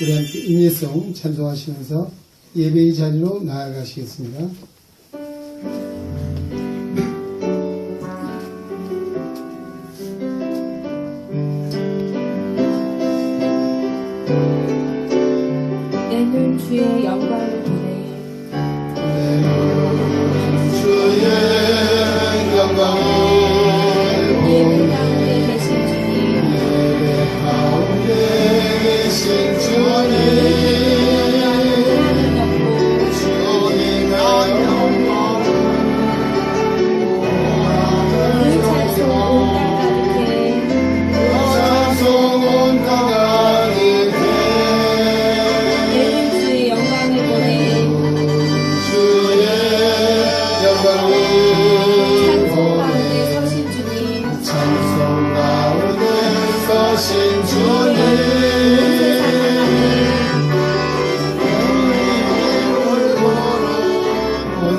우리 함께 인예송 찬송하시면서 예배의 자리로 나아가시겠습니다. 내 눈 주의 영광을 보네. 내 눈 주의 영광을 예배 가운데 계신 주님, 예배 가운데 계신 주님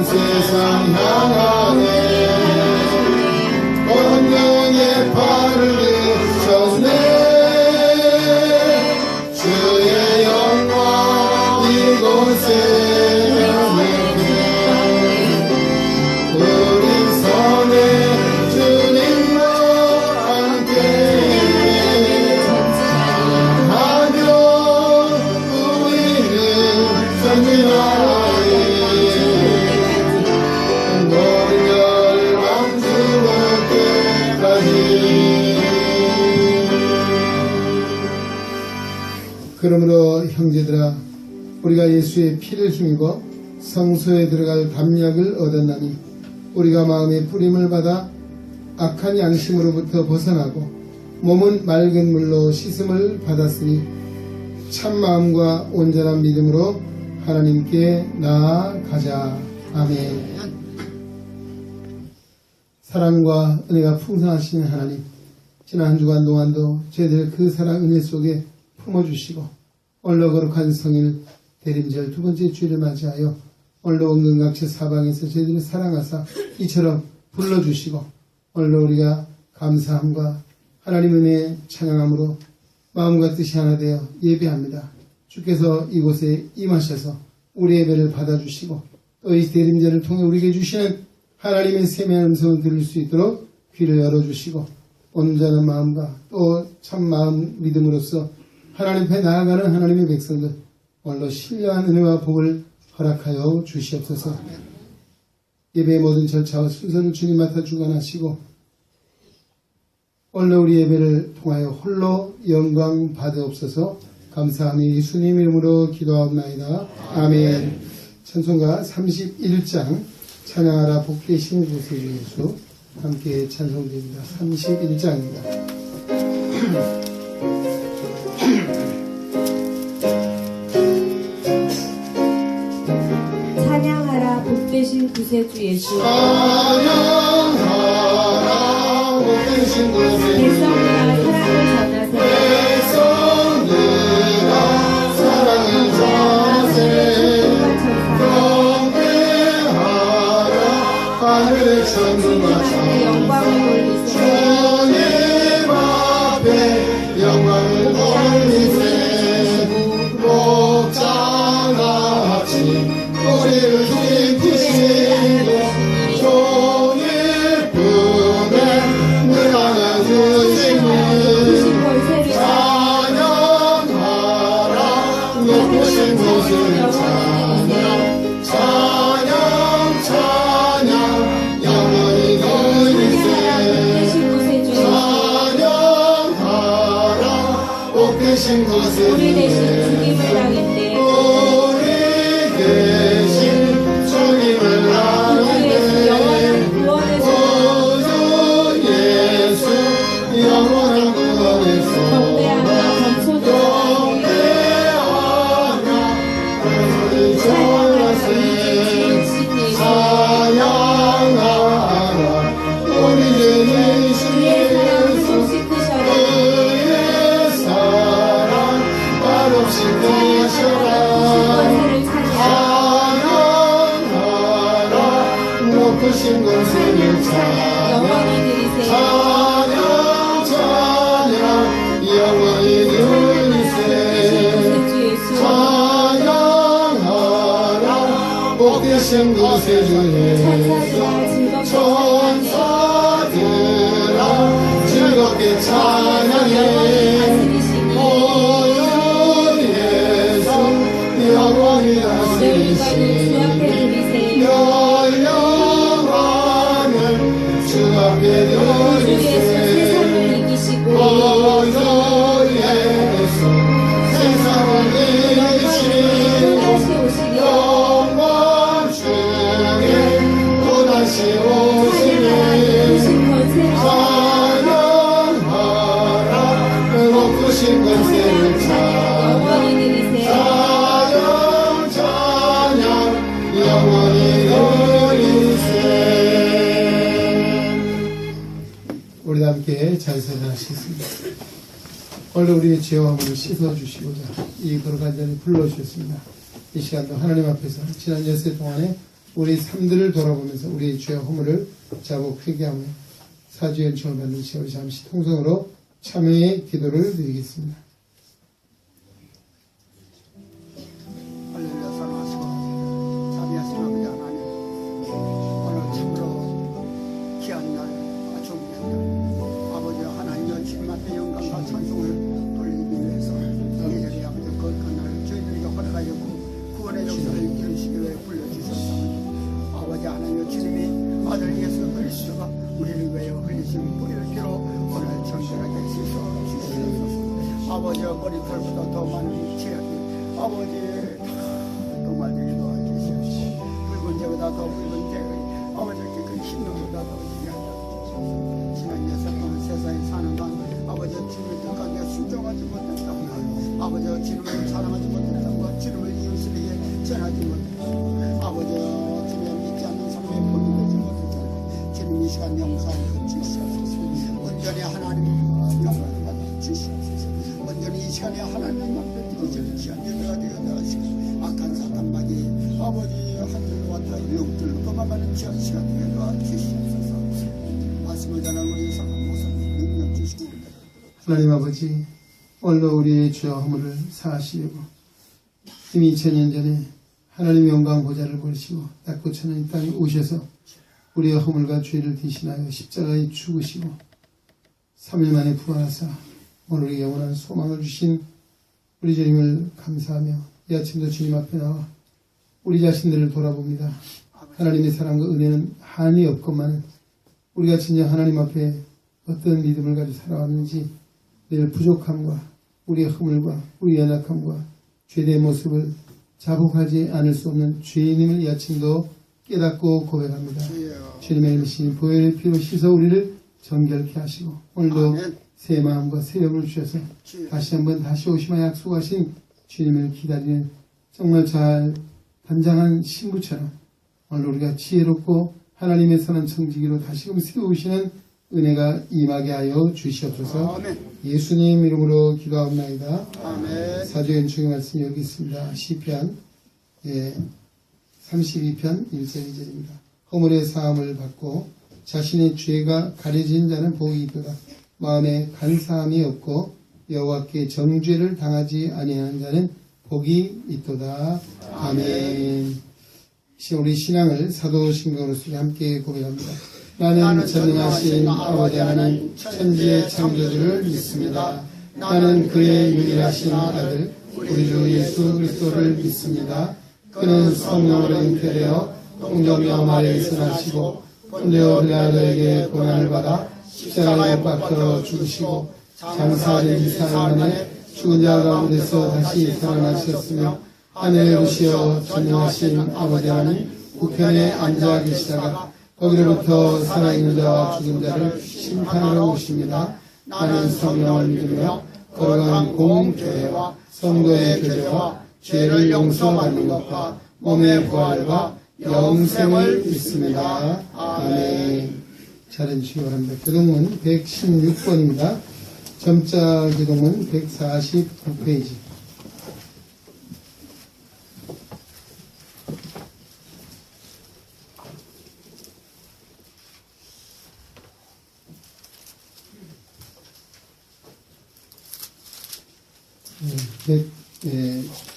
세상 향하네 권능의 발을 드셨네 주의 영광 이곳에 우리 손에 주님과 함께 하며 우리는 전진하리 그러므로 형제들아 우리가 예수의 피를 힘입어 성소에 들어갈 담력을 얻었나니 우리가 마음의 뿌림을 받아 악한 양심으로부터 벗어나고 몸은 맑은 물로 씻음을 받았으니 참 마음과 온전한 믿음으로 하나님께 나아가자. 아멘. 사랑과 은혜가 풍성하신 하나님, 지난 한 주간 동안도 저희들 그 사랑 은혜 속에 품어주시고 올로 거룩한 성일 대림절 두 번째 주일을 맞이하여 올로 은근각체 사방에서 저희들을 사랑하사 이처럼 불러주시고 올로 우리가 감사함과 하나님 은혜에 찬양함으로 마음과 뜻이 하나 되어 예배합니다. 주께서 이곳에 임하셔서 우리 예배를 받아주시고 또 이 대림절을 통해 우리에게 주시는 하나님의 세미한 음성을 들을 수 있도록 귀를 열어주시고 온전한 마음과 또 참 마음 믿음으로써 하나님 앞에 나아가는 하나님의 백성들 오늘로 신령한 은혜와 복을 허락하여 주시옵소서. 예배의 모든 절차와 순서를 주님 맡아 주관하시고 오늘 우리 예배를 통하여 홀로 영광 받으옵소서. 감사하니 예수님 이름으로 기도하옵나이다. 아멘. 찬송가 31장 찬양하라 복되신 구세주 예수 함께 찬송드립니다. 31장입니다. 찬양하라 복되신 구세주 예수. 찬양하라 복되신 구세주 백성들아 사랑을 전하세. 백성들아 사랑을 전하세. 경배하라 하늘의 천군과 주님의 영광을 돌리세. 주님 앞에 영광을 돌리세. 목자같이 우리를 지키시고 종일 품에 늘 안아주시니 찬양하라 높으신 곳을 찬양 찬양 찬양 영원히 돌리세. 찬양하라 복되신 곳을 우리 대신 죽임을 당했네. 우리 대신 주님을 구주 예수 영원한 구원의 손. 구주 예수 영원한 구원에서 경배하며 경배하며 하늘을 전하세. 찬양하라 우리 대신 주의 사랑 예수 숨쉬 크셔라. 그의 사랑 말없이 크셔라. 찬양하라 높으신 곳을 찬양 영원히 드리세. 찬양 찬양 영원히 들리세. 높으신 곳에 주님 천사들아 즐겁게 찬양해 오늘에서 영원히 다스리시니 멸령하면 주 앞에 드리세 오늘에서 세상을 이기시고 영광 중에 또다시 오시니 찬양하라 높으신 권세를 찬양 영원히 드리세. 우리 함께 잘 선언하시겠습니다. 오늘 우리의 죄와 허물을 씻어주시고자 이 거룩한 자리에 불러주셨습니다. 이 시간도 하나님 앞에서 지난 여세 동안에 우리 삶들을 돌아보면서 우리의 죄와 허물을 자복 회개하며 사주 연총을 받는 시간을 잠시 통성으로 참회의 기도를 드리겠습니다. 할렐루야. 사랑하시고 자비하신 아버지 하나님, 오늘 참으로 귀한 날, 존귀한 날, 아버지 하나님의 주님 앞에 영광과 찬송을 돌리기 위해서 이 자리에 아버지 거룩한 날 저희들에게 허락하였고 구원의 역사를 이루시기 위해 불러주셨사오니 아버지 하나님의 주님이 아들 예수 그리스도가 우리를 위하여 흘리신 뿌리를 피로 오늘 정결하게 씻어주시옵소서. 아버지 머리털보다 더 많은 죄악이 아버지 더 많이 도와주시옵시고 붉은 죄보다 더 붉은 죄의 아버지 그 흰눈보다 더 귀하다 지난 여섯 동안 세상에 사는 간 아버지 주님을 뜻하게 순종하지 못했던 것 아버지 주님을 사랑하지 못했던 것 주님을 이웃에게 전하지 못했던 것 아버지 주님을 믿지 않는 사람의 본이 되지 못했던 것 주님 이 시간 영상을 주시옵소서. 온전히 하나님 영광을 받아 주시옵소서. 온전히 이 시간에 하나님 앞에 드리시는 시간 예배가 되어야 하시고 악한 사탄마귀 아버지 하늘과 다 영들로 도망가는 귀한 시간 되어야 주시옵소서. 말씀을 전하는 우리 사람 목사님 능력 주시고 하나님 아버지, 오늘도 우리의 죄와 허물을 사하시려고 이미 2000년 전에 하나님의 영광 보좌를 버리시고 낮고 천한 이 땅에 오셔서 우리의 허물과 죄를 대신하여 십자가에 죽으시고 3일 만에 부활하사 오늘 우리 영원한 소망을 주신 우리 주님을 감사하며 이 아침도 주님 앞에 나와 우리 자신들을 돌아봅니다. 하나님의 사랑과 은혜는 한이 없건만 우리가 진짜 하나님 앞에 어떤 믿음을 가지고 살아왔는지 늘 부족함과 우리의 허물과 우리의 연약함과 죄의 모습을 자복하지 않을 수 없는 죄인임을 이 아침도 깨닫고 고백합니다. 주님의 이름이신 보혈의 피로 씻어 우리를 정결케 하시고 오늘도 아멘. 새 마음과 새 영을 주셔서 다시 한번 다시 오시마 약속하신 주님을 기다리는 정말 잘 단장한 신부처럼 오늘 우리가 지혜롭고 하나님의 선한 청지기로 다시금 세우시는 은혜가 임하게 하여 주시옵소서. 아멘. 예수님 이름으로 기도하옵나이다. 아멘. 사도연충의 말씀이 여기 있습니다. 시편 32편 1절 2절입니다. 허물의 사함을 받고 자신의 죄가 가려진 자는 복이 있도다. 마음에 간사함이 없고 여호와께 정죄를 당하지 아니하는 자는 복이 있도다. 아멘. 우리 신앙을 사도신경으로서 함께 고백합니다. 나는 전능하신 아버지 하나님 천지의 창조주를 믿습니다. 나는 그의 유일하신 아들 우리 주 예수 그리스도를 믿습니다. 그는 성령으로 잉태되어 동정녀 마리아에서 나시고 본디오 빌라도에게 고난을 받아 십자가에 못 박혀 죽으시고 장사된 지 사흘 만에 죽은 자 가운데서 다시 살아나셨으며 하늘에 오시어 전능하신 아버지 하나님 우편에 앉아 계시다가 거기로부터 살아있는 자와 죽은 자를 심판하러 오십니다. 나는 성령을 믿으며 거룩한 공교회와 성도의 교제와 죄를 용서받는 것과 몸의 부활과 영생을 믿습니다. 아멘. 잘해주시기 바랍니다. 기도문 116번입니다. 점자 기도문 149페이지.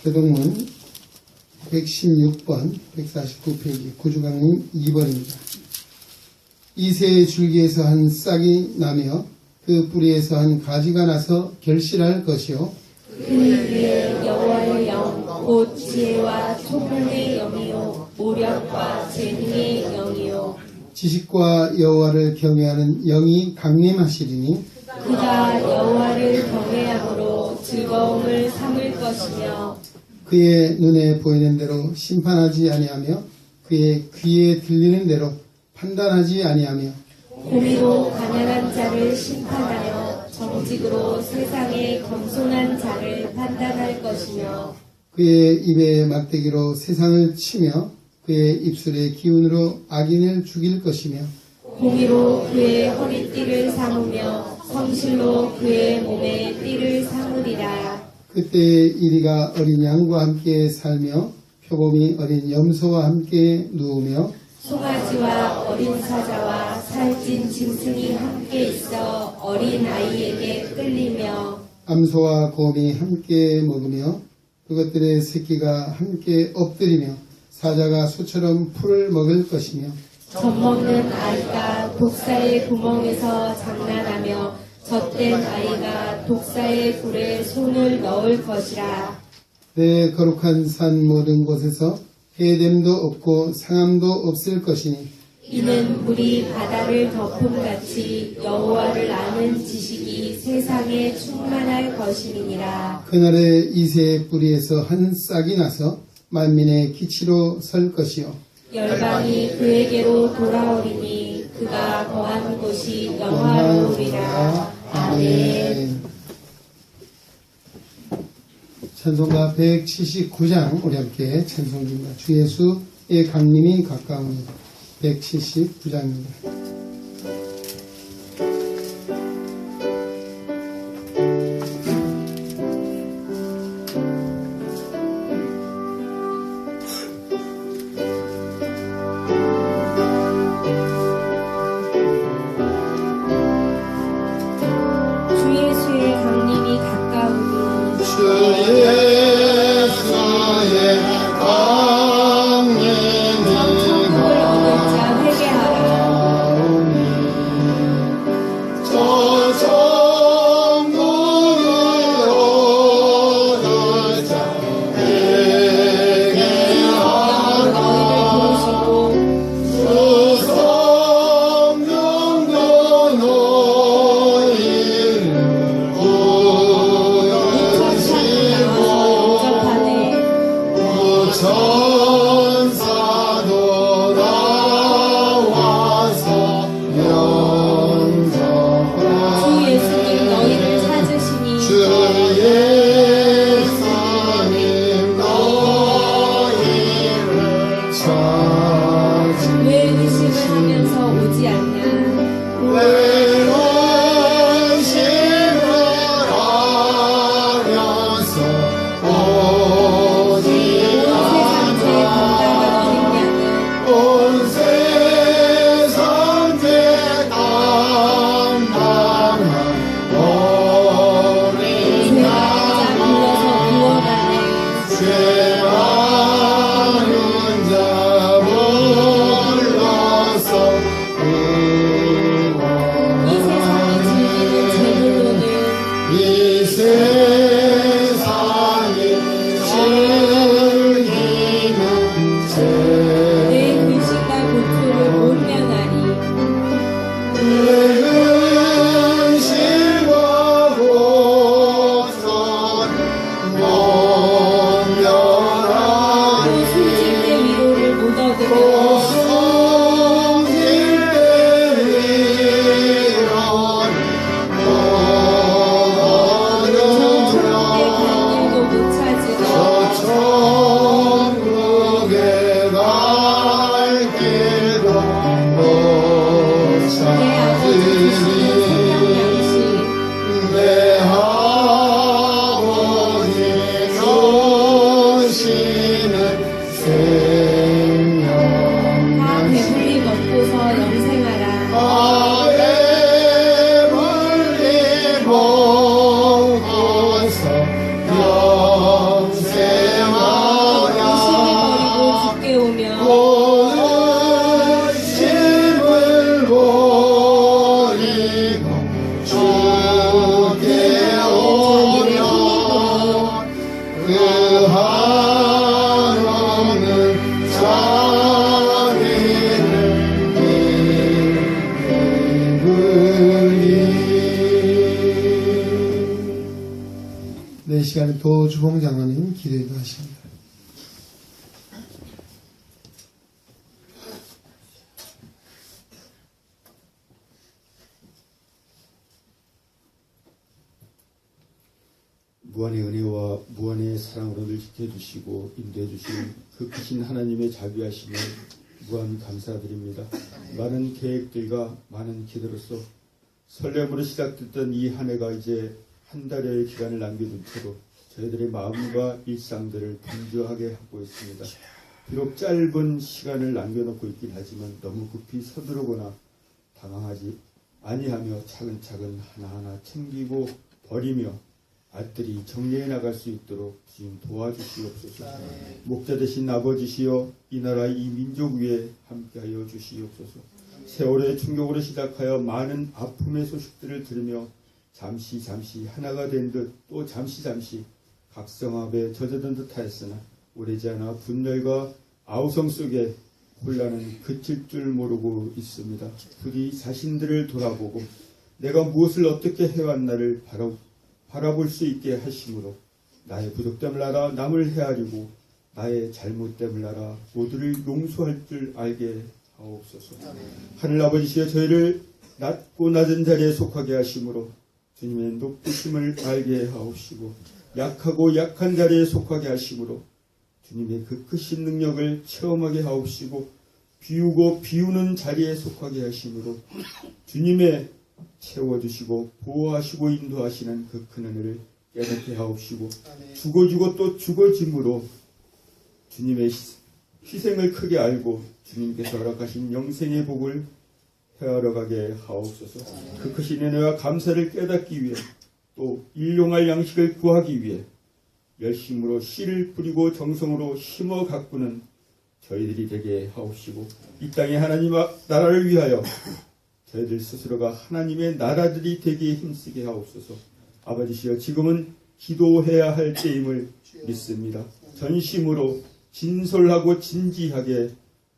교동문 116번, 149페이지, 구주강림 2번입니다. 이새의 줄기에서 한 싹이 나며 그 뿌리에서 한 가지가 나서 결실할 것이요. 그 위에 여호와의 영, 곧 지혜와 총명의 영이요, 모력과 재능의 영이요. 지식과 여호와를 경외하는 영이 강림하시리니 그가 여호와를 경외함으로 즐거움을 삼을 것이며 그의 눈에 보이는 대로 심판하지 아니하며 그의 귀에 들리는 대로 판단하지 아니하며 공의로 가난한 자를 심판하여 정직으로 세상의 겸손한 자를 판단할 것이며 그의 입에 막대기로 세상을 치며 그의 입술의 기운으로 악인을 죽일 것이며 공의로 그의 허리띠를 삼으며 성실로 그의 몸에 띠를 삼으리라. 그때에 이리가 어린 양과 함께 살며 표범이 어린 염소와 함께 누우며 송아지와 어린 사자와 살찐 짐승이 함께 있어 어린 아이에게 끌리며 암소와 곰이 함께 먹으며 그것들의 새끼가 함께 엎드리며 사자가 소처럼 풀을 먹을 것이며 젖먹는 아이가 독사의 구멍에서 장난하며 젖된 아이가 독사의 불에 손을 넣을 것이라. 내 거룩한 산 모든 곳에서 해됨도 없고 상함도 없을 것이니 이는 물이 바다를 덮음같이 여호와를 아는 지식이 세상에 충만할 것임이니라. 그날에 이새의 뿌리에서 한 싹이 나서 만민의 기치로 설 것이요 열방이 그에게로 돌아오리니 그가 거한 곳이 영화로우리라. 아멘. 찬송가 179장 우리 함께 찬송드립니다. 주 예수의 강림이 가까우니 179장입니다. 주 예수의 강림이 가까우니 주 예수의 강림이 천국을 얻을 자 회개하라. 저 천국을 얻을 자 그 한없는 자비를 베푸니. 네, 시간에 도주봉 장로님 기도도 하십니다. 무한의 은혜와 무한의 사랑으로 늘 지켜주시고 인도해주신 그 크신 하나님의 자비하심을 무한 감사드립니다. 많은 계획들과 많은 기도로서 설렘으로 시작됐던 이 한 해가 이제 한 달여의 기간을 남겨둔 채로 저희들의 마음과 일상들을 분주하게 하고 있습니다. 비록 짧은 시간을 남겨놓고 있긴 하지만 너무 급히 서두르거나 당황하지 아니하며 차근차근 하나하나 챙기고 버리며 알뜰히 정리해 나갈 수 있도록 주님 도와주시옵소서. 목자 되신 아버지시여 이 나라 이 민족 위에 함께하여 주시옵소서. 세월의 충격으로 시작하여 많은 아픔의 소식들을 들으며 잠시 하나가 된 듯 또 잠시 각성합에 젖어든 듯 하였으나 오래지 않아 분열과 아우성 속에 혼란은 그칠 줄 모르고 있습니다. 부디 자신들을 돌아보고 내가 무엇을 어떻게 해왔나를 바라볼 수 있게 하심으로 나의 부족됨을 알아 남을 헤아리고 나의 잘못됨을 알아 모두를 용서할 줄 알게 하옵소서. 하늘아버지시여 저희를 낮고 낮은 자리에 속하게 하심으로 주님의 높으심을 알게 하옵시고 약하고 약한 자리에 속하게 하심으로 주님의 그 크신 능력을 체험하게 하옵시고 비우고 비우는 자리에 속하게 하심으로 주님의 채워주시고 보호하시고 인도하시는 그 큰 은혜를 깨닫게 하옵시고 죽어지고 또 죽어짐으로 주님의 희생을 크게 알고 주님께서 허락하신 영생의 복을 헤아려 가게 하옵소서. 그 크신 은혜와 감사를 깨닫기 위해 또 일용할 양식을 구하기 위해 열심으로 씨를 뿌리고 정성으로 심어 가꾸는 저희들이 되게 하옵시고 이 땅의 하나님 나라를 위하여 저희들 스스로가 하나님의 나라들이 되기에 힘쓰게 하옵소서. 아버지시여 지금은 기도해야 할 때임을 믿습니다. 전심으로 진솔하고 진지하게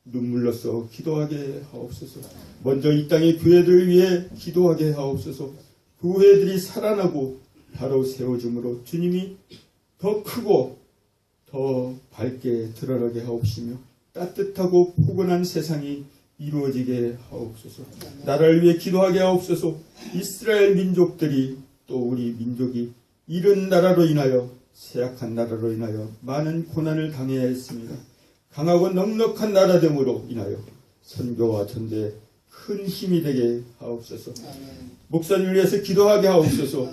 눈물로써 기도하게 하옵소서. 먼저 이 땅의 교회들을 위해 기도하게 하옵소서. 교회들이 살아나고 바로 세워줌으로 주님이 더 크고 더 밝게 드러나게 하옵시며 따뜻하고 포근한 세상이 이루어지게 하옵소서. 나라를 위해 기도하게 하옵소서. 이스라엘 민족들이 또 우리 민족이 이른 나라로 인하여 쇠약한 나라로 인하여 많은 고난을 당해야 했습니다. 강하고 넉넉한 나라됨으로 인하여 선교와 전대에 큰 힘이 되게 하옵소서. 목사님을 위해서 기도하게 하옵소서.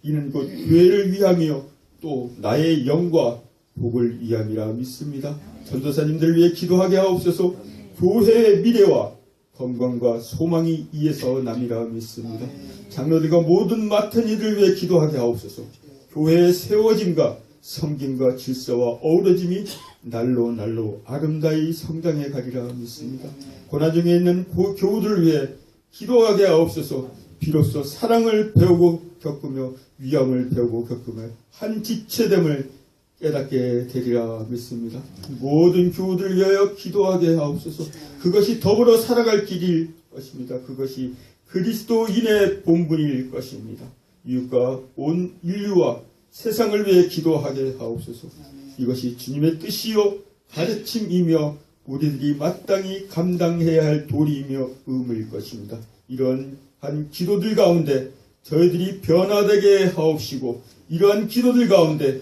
이는 곧 교회를 위하며 또 나의 영과 복을 위함이라 믿습니다. 전도사님들을 위해 기도하게 하옵소서. 교회의 미래와 건강과 소망이 이에서 남이라 믿습니다. 장로들과 모든 맡은 이들을 위해 기도하게 하옵소서. 교회의 세워짐과 섬김과 질서와 어우러짐이 날로 아름다이 성장해 가리라 믿습니다. 고난 중에 있는 교우들을 위해 기도하게 하옵소서. 비로소 사랑을 배우고 겪으며 위함을 배우고 겪으며 한 지체됨을 깨닫게 되리라 믿습니다. 모든 교우들을 위하여 기도하게 하옵소서. 그것이 더불어 살아갈 길일 것입니다. 그것이 그리스도인의 본분일 것입니다. 이웃과 온 인류와 세상을 위해 기도하게 하옵소서. 이것이 주님의 뜻이요 가르침이며 우리들이 마땅히 감당해야 할 도리이며 의무일 것입니다. 이러한 기도들 가운데 저희들이 변화되게 하옵시고 이러한 기도들 가운데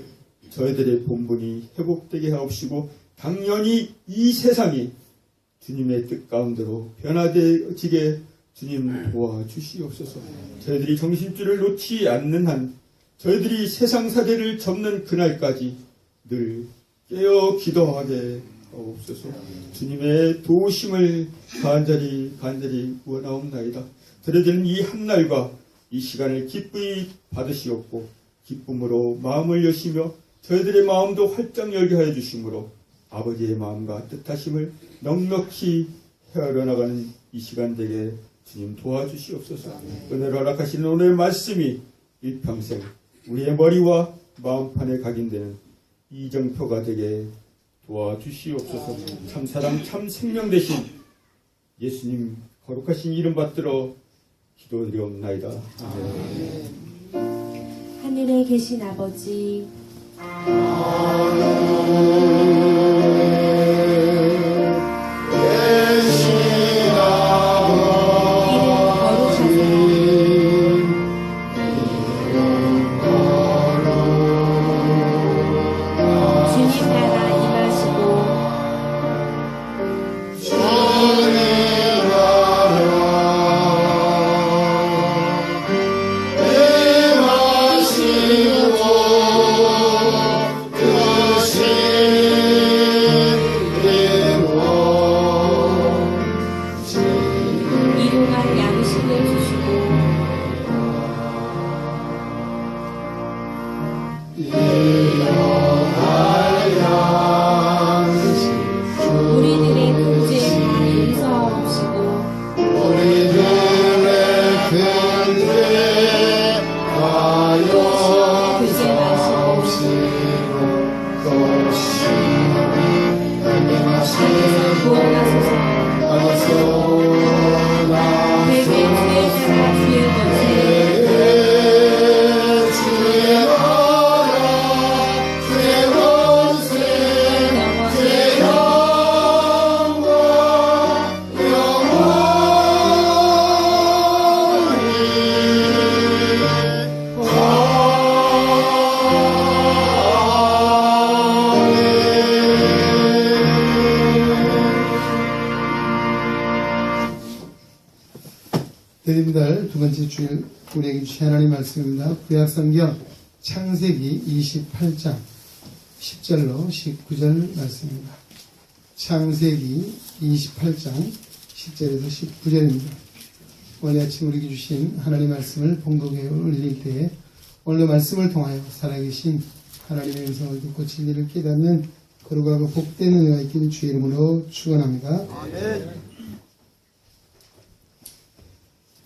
저희들의 본분이 회복되게 하옵시고 당연히 이 세상이 주님의 뜻 가운데로 변화되어지게 주님 도와주시옵소서. 저희들이 정신줄을 놓지 않는 한 저희들이 세상 사대를 접는 그날까지 늘 깨어 기도하게 하옵소서. 주님의 도우심을 간절히 원하옵나이다. 드려지는 이 한날과 이 시간을 기쁘이 받으시옵고 기쁨으로 마음을 여시며 저희들의 마음도 활짝 열게 하여 주심으로 아버지의 마음과 뜻하심을 넉넉히 헤아려 나가는 이 시간 되게 주님 도와주시옵소서. 은혜로 허락하시는 오늘 말씀이 일평생 우리의 머리와 마음판에 각인되는 이정표가 되게 도와주시옵소서. 참 사랑 참 생명 되신 예수님 거룩하신 이름 받들어 기도드리옵나이다. 아멘. 하늘에 계신 아버지, 이름 거룩하세요. 주님 나라 임하시고 일용할 양식을 주시고 우리들의 문제 다 용서하옵시고 교제 마시고 구원하소서. 대개 주의 자가 주의 것에 드림달 두 번째 주일 우리에게 주신 하나님 말씀입니다. 구약성경 창세기 28장 10절로 19절 말씀입니다. 창세기 28장 10절에서 19절입니다. 오늘 아침 우리에게 주신 하나님 말씀을 봉독에 올릴 때에 오늘 말씀을 통하여 살아계신 하나님의 음성을 듣고 진리를 깨닫는 거룩하고 복된 은혜가 있기를 주의 이름으로 축원합니다.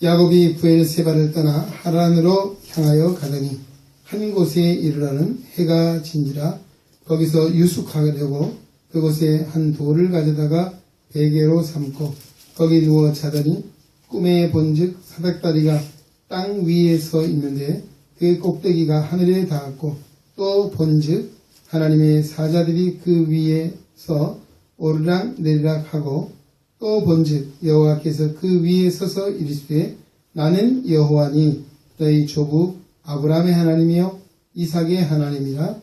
야곱이 브엘세바를 떠나 하란으로 향하여 가더니 한 곳에 이르러는 해가 진지라 거기서 유숙하려고 그곳에 한 돌을 가져다가 베개로 삼고 거기 누워 자더니 꿈에 본즉 사닥다리가 땅 위에 서 있는데 그 꼭대기가 하늘에 닿았고 또 본즉 하나님의 사자들이 그 위에서 오르락 내리락 하고 또 본즉 여호와께서 그 위에 서서 이르시되 나는 여호와니 너희 조부 아브라함의 하나님이요 이삭의 하나님이라.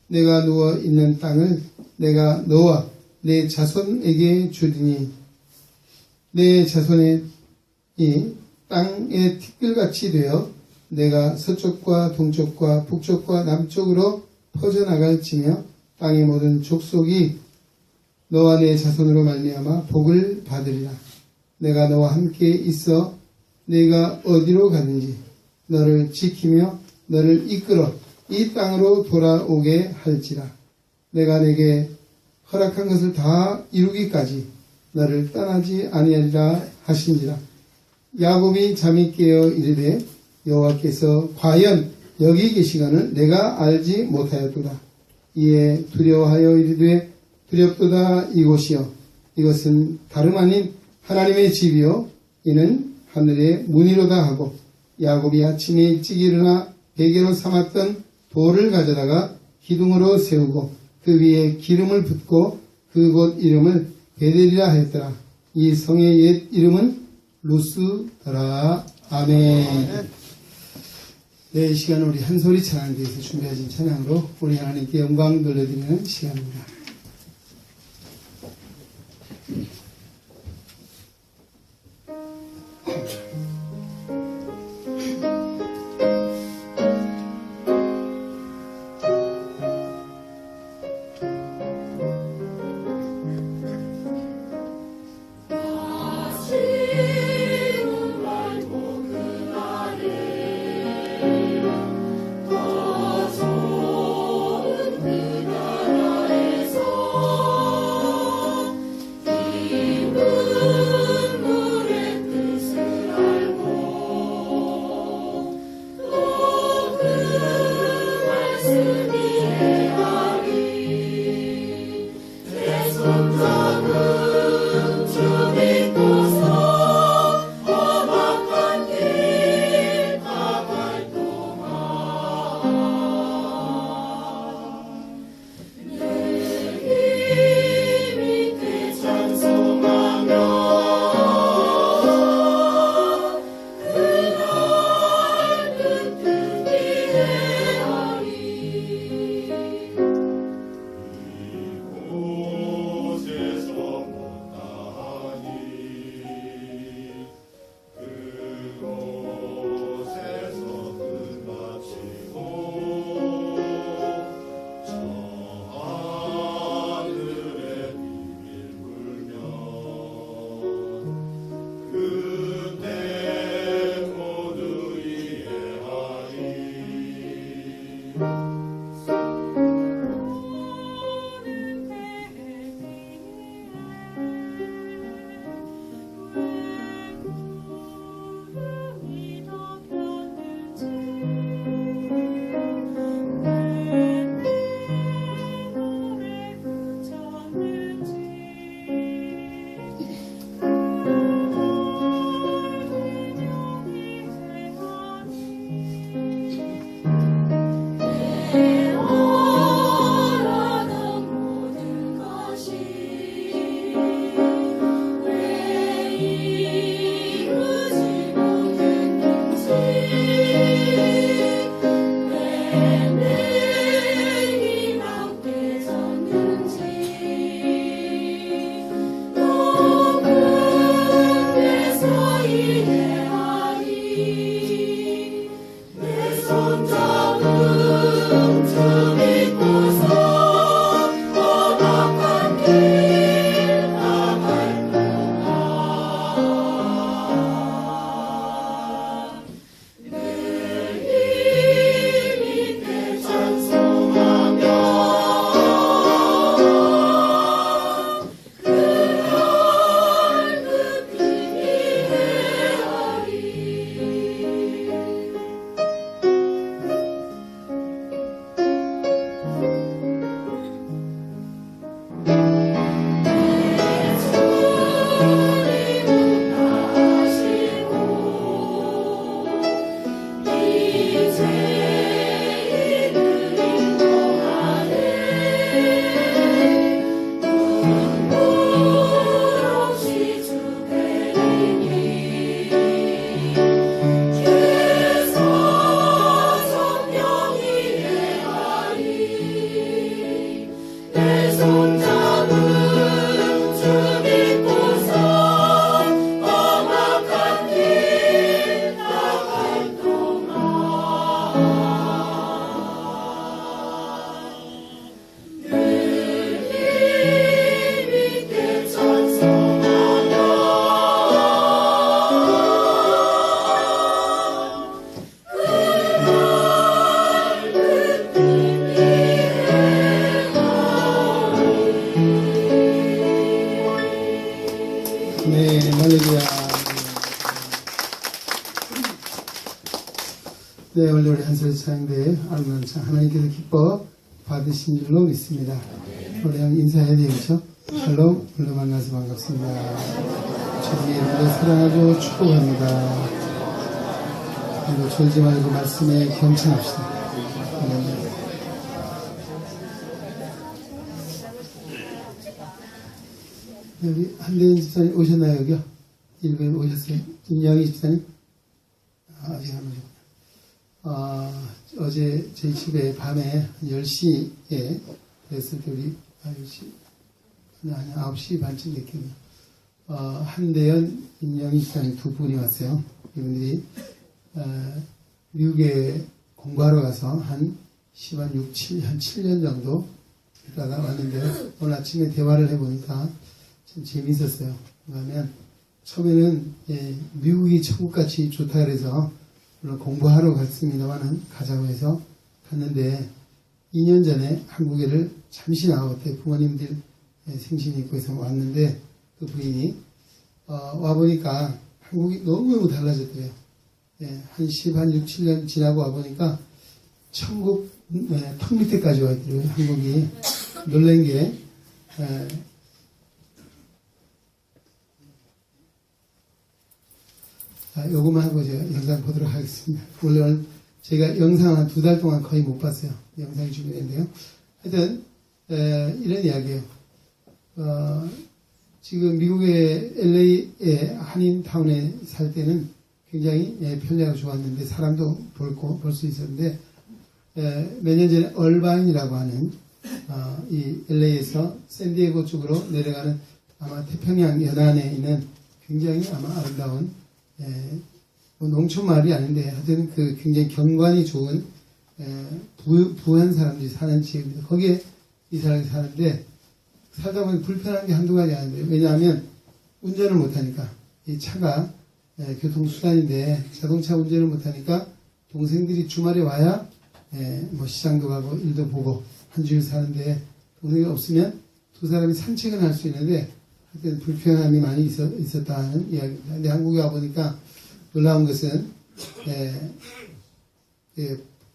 내가 누워 있는 땅을 내가 너와 내 자손에게 주리니 내 자손이 땅의 티끌같이 되어 내가 서쪽과 동쪽과 북쪽과 남쪽으로 퍼져나갈지며 땅의 모든 족속이 너와 내 자손으로 말미암아 복을 받으리라. 내가 너와 함께 있어 내가 어디로 가든지 너를 지키며 너를 이끌어 이 땅으로 돌아오게 할지라. 내가 내게 허락한 것을 다 이루기까지 너를 떠나지 아니하리라 하신지라. 야곱이 잠이 깨어 이르되 여호와께서 과연 여기 계시거늘 내가 알지 못하였도다. 이에 두려워하여 이르되 두렵도다. 이곳이여 이것은 다름 아닌 하나님의 집이요 이는 하늘의 문이로다 하고 야곱이 아침에 일찍 일어나 베개로 삼았던 돌을 가져다가 기둥으로 세우고 그 위에 기름을 붓고 그곳 이름을 베델이라 하였더라. 이 성의 옛 이름은 루스더라. 아멘. 네, 이 시간은 우리 한소리 찬양에 대해서 준비하신 찬양으로 우리 하나님께 영광 돌려드리는 시간입니다. 더 좋은 그 나라에서 할렐루야. 네, 오늘 우리 한솔 찬양대회 아름다운 찬 하나님께서 기뻐 받으신 줄로 믿습니다. 우리 형 인사해야 되겠죠? 샬롬, 오늘도 만나서 반갑습니다. 주님의 이름으로 사랑하고 축복합니다. 오늘도 졸지 말고 말씀에 겸손합시다. 여기 한대인 집사님 오셨나요, 여기요? 일부에 오셨어요? 김양희 집사님? 아직 안 오셨구나. 어제 저희 집에 밤에 10시에 됐을 때 우리 9시 반쯤 됐겠네요. 한대현, 김양희 집사님 두 분이 왔어요. 이분들이 미국에 공부하러 가서 한 7년 정도 있다가 왔는데 오늘 아침에 대화를 해보니까 참 재미있었어요. 왜냐하면 처음에는 미국이 천국같이 좋다 그래서 물론 공부하러 갔습니다만은 가자고 해서 갔는데 2년 전에 한국에를 잠시 나왔대요. 부모님들 생신이 있고 해서 왔는데 그 부인이 와보니까 한국이 너무너무 달라졌더래요. 한 6, 7년 지나고 와보니까 천국 턱 밑에까지 와 있더라고요. 한국이 놀란 게 요것만 하고 제가 영상 보도록 하겠습니다. 원래 제가 영상 한 2달 동안 거의 못 봤어요. 영상이 준비된데요. 하여튼 이런 이야기예요. 지금 미국의 LA의 한인타운에 살 때는 굉장히 편리하고 좋았는데 사람도 볼 수 있었는데 몇 년 전에 얼바인이라고 하는 이 LA에서 샌디에고 쪽으로 내려가는 아마 태평양 연안에 있는 굉장히 아마 아름다운 뭐 농촌 마을이 아닌데 하여튼 그 굉장히 경관이 좋은 부한 사람들이 사는 지역입니다. 거기에 이 사람이 사는데 살다 보면 불편한 게 한두 가지 아닌데 왜냐하면 운전을 못하니까 이 차가 교통수단인데 자동차 운전을 못하니까 동생들이 주말에 와야 뭐 시장도 가고 일도 보고 한 주일 사는데 동생이 없으면 두 사람이 산책은 할 수 있는데 하여튼 불편함이 많이 있었다는 이야기입니다. 근데 한국에 와보니까 놀라운 것은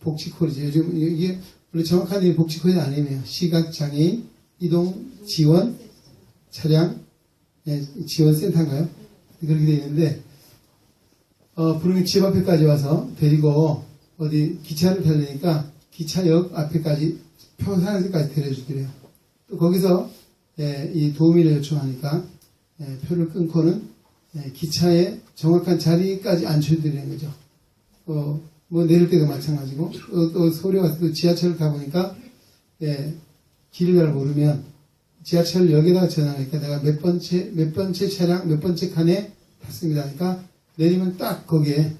복지콜이죠. 요즘 이게 원래 정확한 이 복지콜이 아니에요. 시각장애인 이동 지원 차량 지원센터인가요? 그렇게 되어 있는데 부르면 집 앞에까지 와서 데리고 어디 기차를 타려니까 기차역 앞에까지 표산에까지 데려주더래요. 또 거기서 이 도우미를 요청하니까 표를 끊고는 기차의 정확한 자리까지 앉혀드리는 거죠. 뭐 내릴 때도 마찬가지고 또 서울에 와서 또 지하철을 타보니까 길을 잘 모르면 지하철역에다가 전화하니까 내가 몇 번째 차량 몇 번째 칸에 탔습니다. 그러니까 내리면 딱 거기에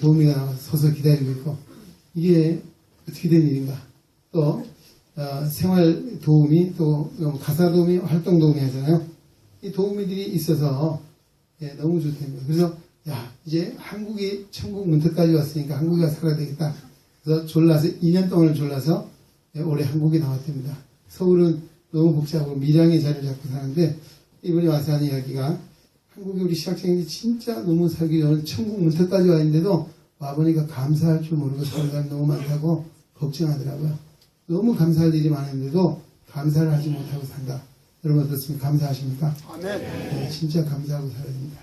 도우미가 나와서 서서 기다리고 있고 이게 어떻게 된 일인가. 또 생활 도우미 또 가사 도우미 활동 도우미 하잖아요. 이 도우미들이 있어서 너무 좋답니다. 그래서 이제 한국이 천국 문턱까지 왔으니까 한국에 가서 살아야 되겠다. 그래서 2년 동안을 졸라서 올해 한국에 나왔답니다. 서울은 너무 복잡하고 밀양의 자리를 잡고 사는데 이번에 와서 하는 이야기가 한국에 우리 시각장애인들이 진짜 너무 살기 좋은 천국 문턱까지 와 있는데도 와보니까 감사할 줄 모르고 사는 사람이 너무 많다고 걱정하더라고요. 너무 감사할 일이 많은데도 감사를 하지 못하고 산다. 여러분 어떻습니까? 감사하십니까? 아멘. 진짜 감사하고 살아야 됩니다.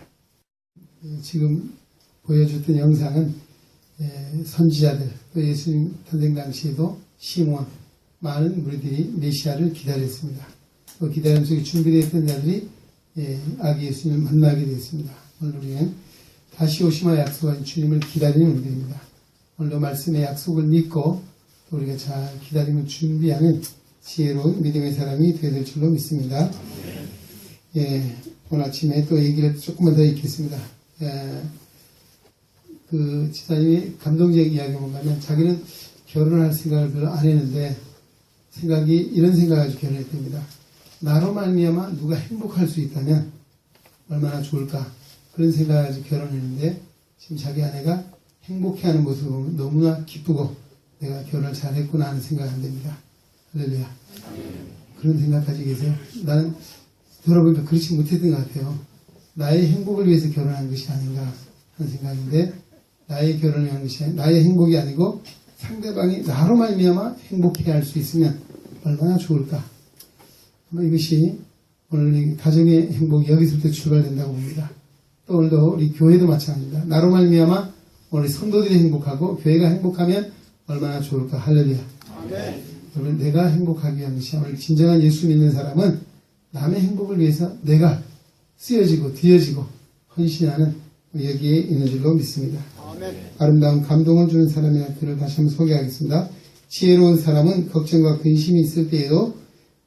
지금 보여줬던 영상은 선지자들 또 예수님 탄생 당시에도 시몬 많은 무리들이 메시아를 기다렸습니다. 그 기다림 속에 준비되어 있던 자들이 아기 예수님을 만나게 되었습니다. 오늘 우리는 다시 오시마 약속한 주님을 기다리는 우리입니다. 오늘도 말씀의 약속을 믿고 또 우리가 잘 기다림을 준비하는 지혜로운 믿음의 사람이 되어야 될 줄로 믿습니다. 오늘 아침에 또 얘기를 조금만 더 읽겠습니다. 그 지사님이 감동적 이야기가 뭔가면 자기는 결혼할 생각을 별로 안 했는데 이런 생각을 가지고 결혼했답니다. 나로 말미암아 누가 행복할 수 있다면 얼마나 좋을까 그런 생각을 가지고 결혼했는데 지금 자기 아내가 행복해하는 모습을 보면 너무나 기쁘고 내가 결혼을 잘했구나 하는 생각을 한답니다. 할렐루야. 그런 생각 가지고 계세요? 나는 돌아보니까 그렇지 못했던 것 같아요. 나의 행복을 위해서 결혼한 것이 아닌가 하는 생각인데, 나의 결혼을 위한 것이 아니라 나의 행복이 아니고 상대방이 나로 말미암아 행복해야 할 수 있으면 얼마나 좋을까. 아마 이것이 오늘 이 가정의 행복이 여기서부터 출발된다고 봅니다. 또 오늘도 우리 교회도 마찬가지입니다. 나로 말미암아 우리 성도들이 행복하고 교회가 행복하면 얼마나 좋을까. 할렐루야. 여러분, 내가 행복하기 위한 것이 오늘 진정한 예수 믿는 사람은 남의 행복을 위해서 내가 쓰여지고 뒤어지고 헌신하는 여기에 있는 줄로 믿습니다. 아름다운 감동을 주는 사람이라는 글을 다시 한번 소개하겠습니다. 지혜로운 사람은 걱정과 근심이 있을 때에도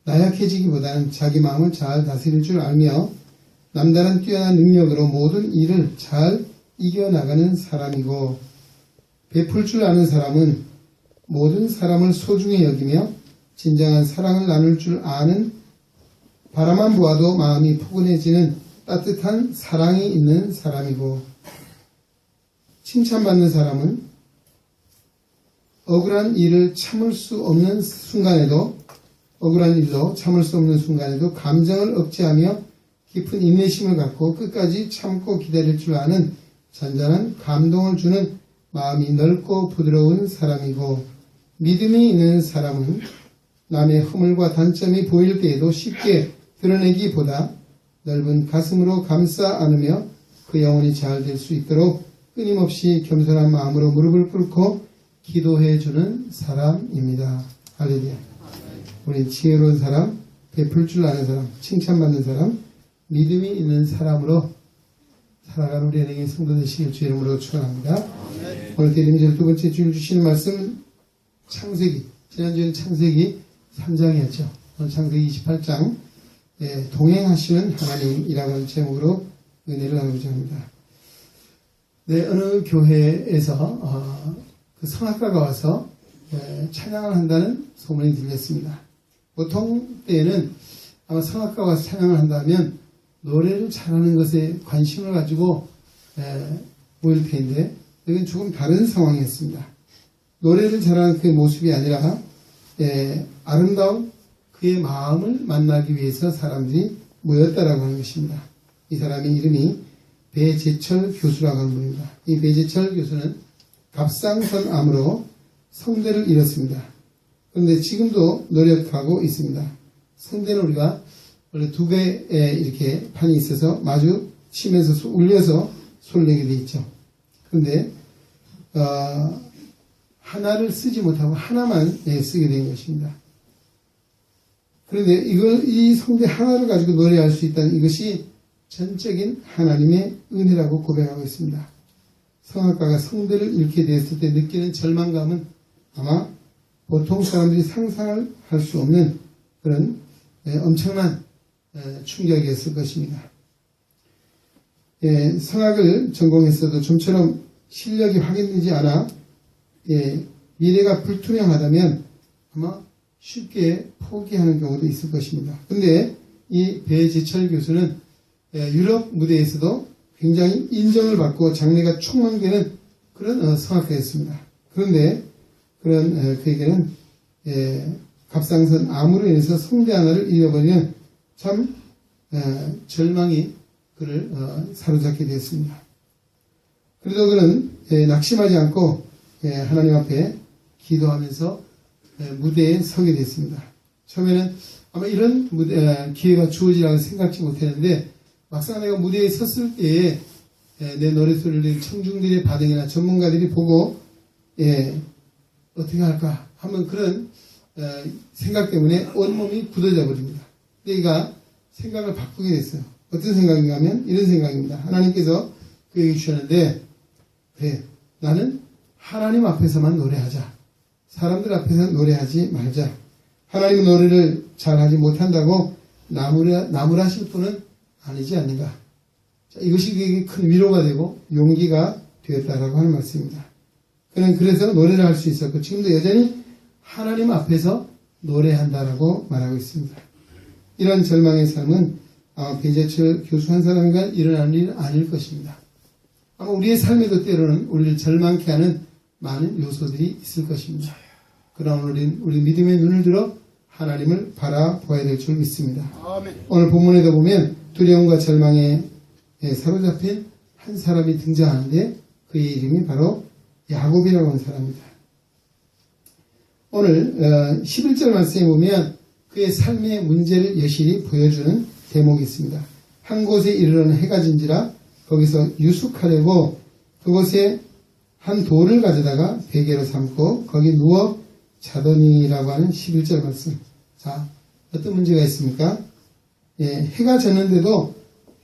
나약해지기보다는 자기 마음을 잘 다스릴 줄 알며 남다른 뛰어난 능력으로 모든 일을 잘 이겨나가는 사람이고, 베풀 줄 아는 사람은 모든 사람을 소중히 여기며 진정한 사랑을 나눌 줄 아는, 바라만 보아도 마음이 포근해지는 따뜻한 사랑이 있는 사람이고, 칭찬받는 사람은 억울한 일로 참을 수 없는 순간에도 감정을 억제하며 깊은 인내심을 갖고 끝까지 참고 기다릴 줄 아는 잔잔한 감동을 주는 마음이 넓고 부드러운 사람이고, 믿음이 있는 사람은 남의 허물과 단점이 보일 때에도 쉽게 드러내기보다 넓은 가슴으로 감싸 안으며 그 영혼이 잘 될 수 있도록 끊임없이 겸손한 마음으로 무릎을 꿇고 기도해주는 사람입니다. 할렐루야. 우리 지혜로운 사람, 베풀 줄 아는 사람, 칭찬받는 사람, 믿음이 있는 사람으로 살아가는 우리 은행의 성도 되시길 주 이름으로 축원합니다. 오늘 대림절 두 번째 주일 주시는 말씀, 창세기, 지난주에는 창세기 3장이었죠. 오늘 창세기 28장, 동행하시는 하나님이라는 제목으로 은혜를 나누고자 합니다. 네, 어느 교회에서 그 성악가가 와서 찬양을 한다는 소문이 들렸습니다. 보통 때에는 아마 성악가가 와서 찬양을 한다면 노래를 잘하는 것에 관심을 가지고 모일 텐데, 여기는 조금 다른 상황이었습니다. 노래를 잘하는 그 모습이 아니라 아름다운 그의 마음을 만나기 위해서 사람들이 모였다라고 하는 것입니다. 이 사람의 이름이 배재철 교수라고 하는 분입니다. 이 배재철 교수는 갑상선암으로 성대를 잃었습니다. 그런데 지금도 노력하고 있습니다. 성대는 우리가 원래 두 개의 이렇게 판이 있어서 마주 치면서 울려서 소리를 내게 되어 있죠. 그런데 하나를 쓰지 못하고 하나만 쓰게 된 것입니다. 그런데 이 성대 하나를 가지고 노래할 수 있다는 이것이 전적인 하나님의 은혜라고 고백하고 있습니다. 성악가가 성대를 잃게 되었을 때 느끼는 절망감은 아마 보통 사람들이 상상을 할 수 없는 그런 엄청난 충격이었을 것입니다. 성악을 전공했어도 좀처럼 실력이 확인되지 않아 미래가 불투명하다면 아마 쉽게 포기하는 경우도 있을 것입니다. 그런데 이 배재철 교수는 유럽 무대에서도 굉장히 인정을 받고 장래가 촉망되는 그런 성악가였습니다. 그런데 그에게는 갑상선 암으로 인해서 성대 하나를 잃어버리는 참 절망이 그를 사로잡게 되었습니다. 그래도 그는 낙심하지 않고 하나님 앞에 기도하면서 무대에 서게 됐습니다. 처음에는 아마 이런 기회가 주어지라고 생각지 못했는데, 막상 내가 무대에 섰을 때에 내 노래소리를 들은 청중들의 반응이나 전문가들이 보고 어떻게 할까 하면 그런 생각 때문에 온몸이 굳어져 버립니다. 그러니까 생각을 바꾸게 됐어요. 어떤 생각인가 하면 이런 생각입니다. 하나님께서 그에게 주셨는데, 그래, 나는 하나님 앞에서만 노래하자. 사람들 앞에서 노래하지 말자. 하나님 노래를 잘하지 못한다고 나무라실 분은 아니지 않는가. 자, 이것이 그에게 큰 위로가 되고 용기가 되었다라고 하는 말씀입니다. 그는 그래서 노래를 할 수 있었고 지금도 여전히 하나님 앞에서 노래한다라고 말하고 있습니다. 이런 절망의 삶은 아마 배재철 교수 한 사람과 일어나는 일은 아닐 것입니다. 아마 우리의 삶에도 때로는 우리를 절망케 하는 많은 요소들이 있을 것입니다. 그러나 우리 믿음의 눈을 들어 하나님을 바라보아야 될 줄 믿습니다. 아멘. 오늘 본문에도 보면 두려움과 절망에 사로잡힌 한 사람이 등장하는데 그의 이름이 바로 야곱이라고 하는 사람입니다. 오늘 11절 말씀에 보면 그의 삶의 문제를 여실히 보여주는 대목이 있습니다. 한 곳에 이르러는 해가 진지라 거기서 유숙하려고 그곳에 한 돌을 가져다가 베개로 삼고 거기 누워 자더니라고 하는 11절 말씀. 자, 어떤 문제가 있습니까? 해가 졌는데도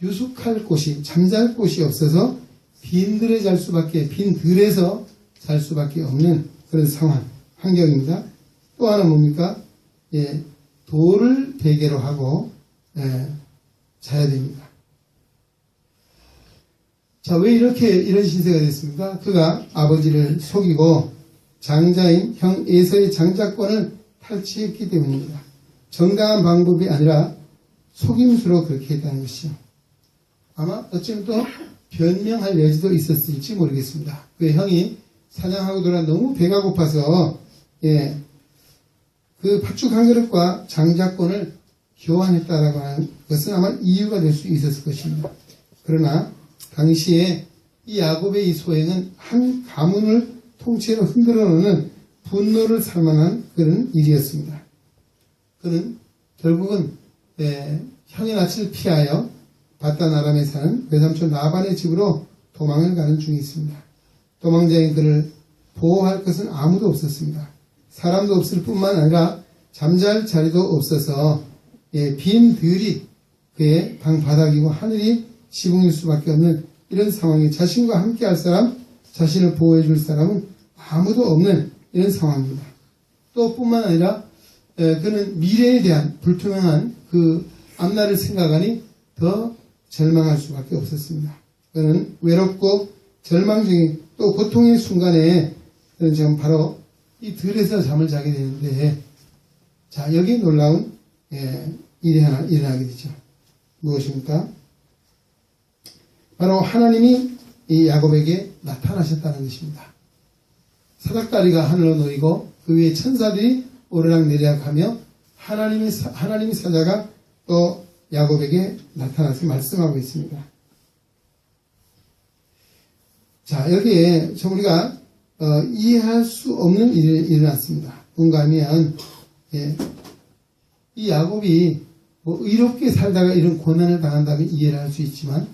유숙할 곳이, 잠잘 곳이 없어서 빈 들에서 잘 수밖에 없는 그런 상황, 환경입니다. 또 하나 뭡니까? 돌을 베개로 하고 자야 됩니다. 자, 왜 이런 신세가 됐습니까? 그가 아버지를 속이고 장자인 형 에서의 장자권을 탈취했기 때문입니다. 정당한 방법이 아니라 속임수로 그렇게 했다는 것이죠. 아마 어쩌면 또 변명할 여지도 있었을지 모르겠습니다. 그 형이 사냥하고 돌아 너무 배가 고파서 그 팥죽 한 그릇과 장자권을 교환했다라고 하는 것은 아마 이유가 될 수 있었을 것입니다. 그러나 당시에 이 야곱의 이 소행은 한 가문을 통째로 흔들어 놓는 분노를 살 만한 그런 일이었습니다. 그는 결국은 형의 낯을 피하여 바단 아람에 사는 외삼촌 라반의 집으로 도망을 가는 중에 있습니다. 도망자인 그를 보호할 것은 아무도 없었습니다. 사람도 없을 뿐만 아니라 잠잘 자리도 없어서 빈 들이 그의 방 바닥이고 하늘이 지붕일 수밖에 없는 이런 상황에 자신과 함께 할 사람, 자신을 보호해 줄 사람은 아무도 없는 이런 상황입니다. 또 뿐만 아니라 그는 미래에 대한 불투명한 그 앞날을 생각하니 더 절망할 수밖에 없었습니다. 그는 외롭고 절망적인 또 고통의 순간에 그는 지금 바로 이 들에서 잠을 자게 되는데 자, 여기 놀라운 일이 하나 일어나게 되죠. 무엇입니까? 바로 하나님이 이 야곱에게 나타나셨다는 것입니다. 사닥다리가 하늘로 놓이고 그 위에 천사들이 오르락내리락하며 하나님의 사자가 또 야곱에게 나타나서 말씀하고 있습니다. 자, 여기에 우리가 이해할 수 없는 일이 일어났습니다. 뭔가 하면 이 야곱이 의롭게 살다가 이런 고난을 당한다면 이해를 할 수 있지만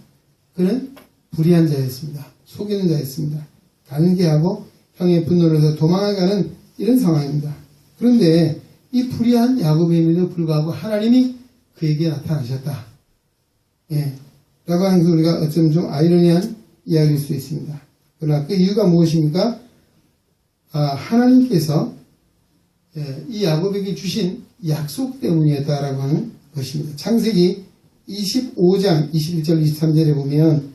그는 불의한 자였습니다. 속이는 자였습니다. 가는게하고 형의 분노를 해서 도망가는 이런 상황입니다. 그런데 이 불의한 야곱임에도 불구하고 하나님이 그에게 나타나셨다. 라고 하는 것은 우리가 어쩌면 좀 아이러니한 이야기일 수 있습니다. 그러나 그 이유가 무엇입니까? 하나님께서 이 야곱에게 주신 약속 때문이었다라고 하는 것입니다. 창세기 25장 21절 23절에 보면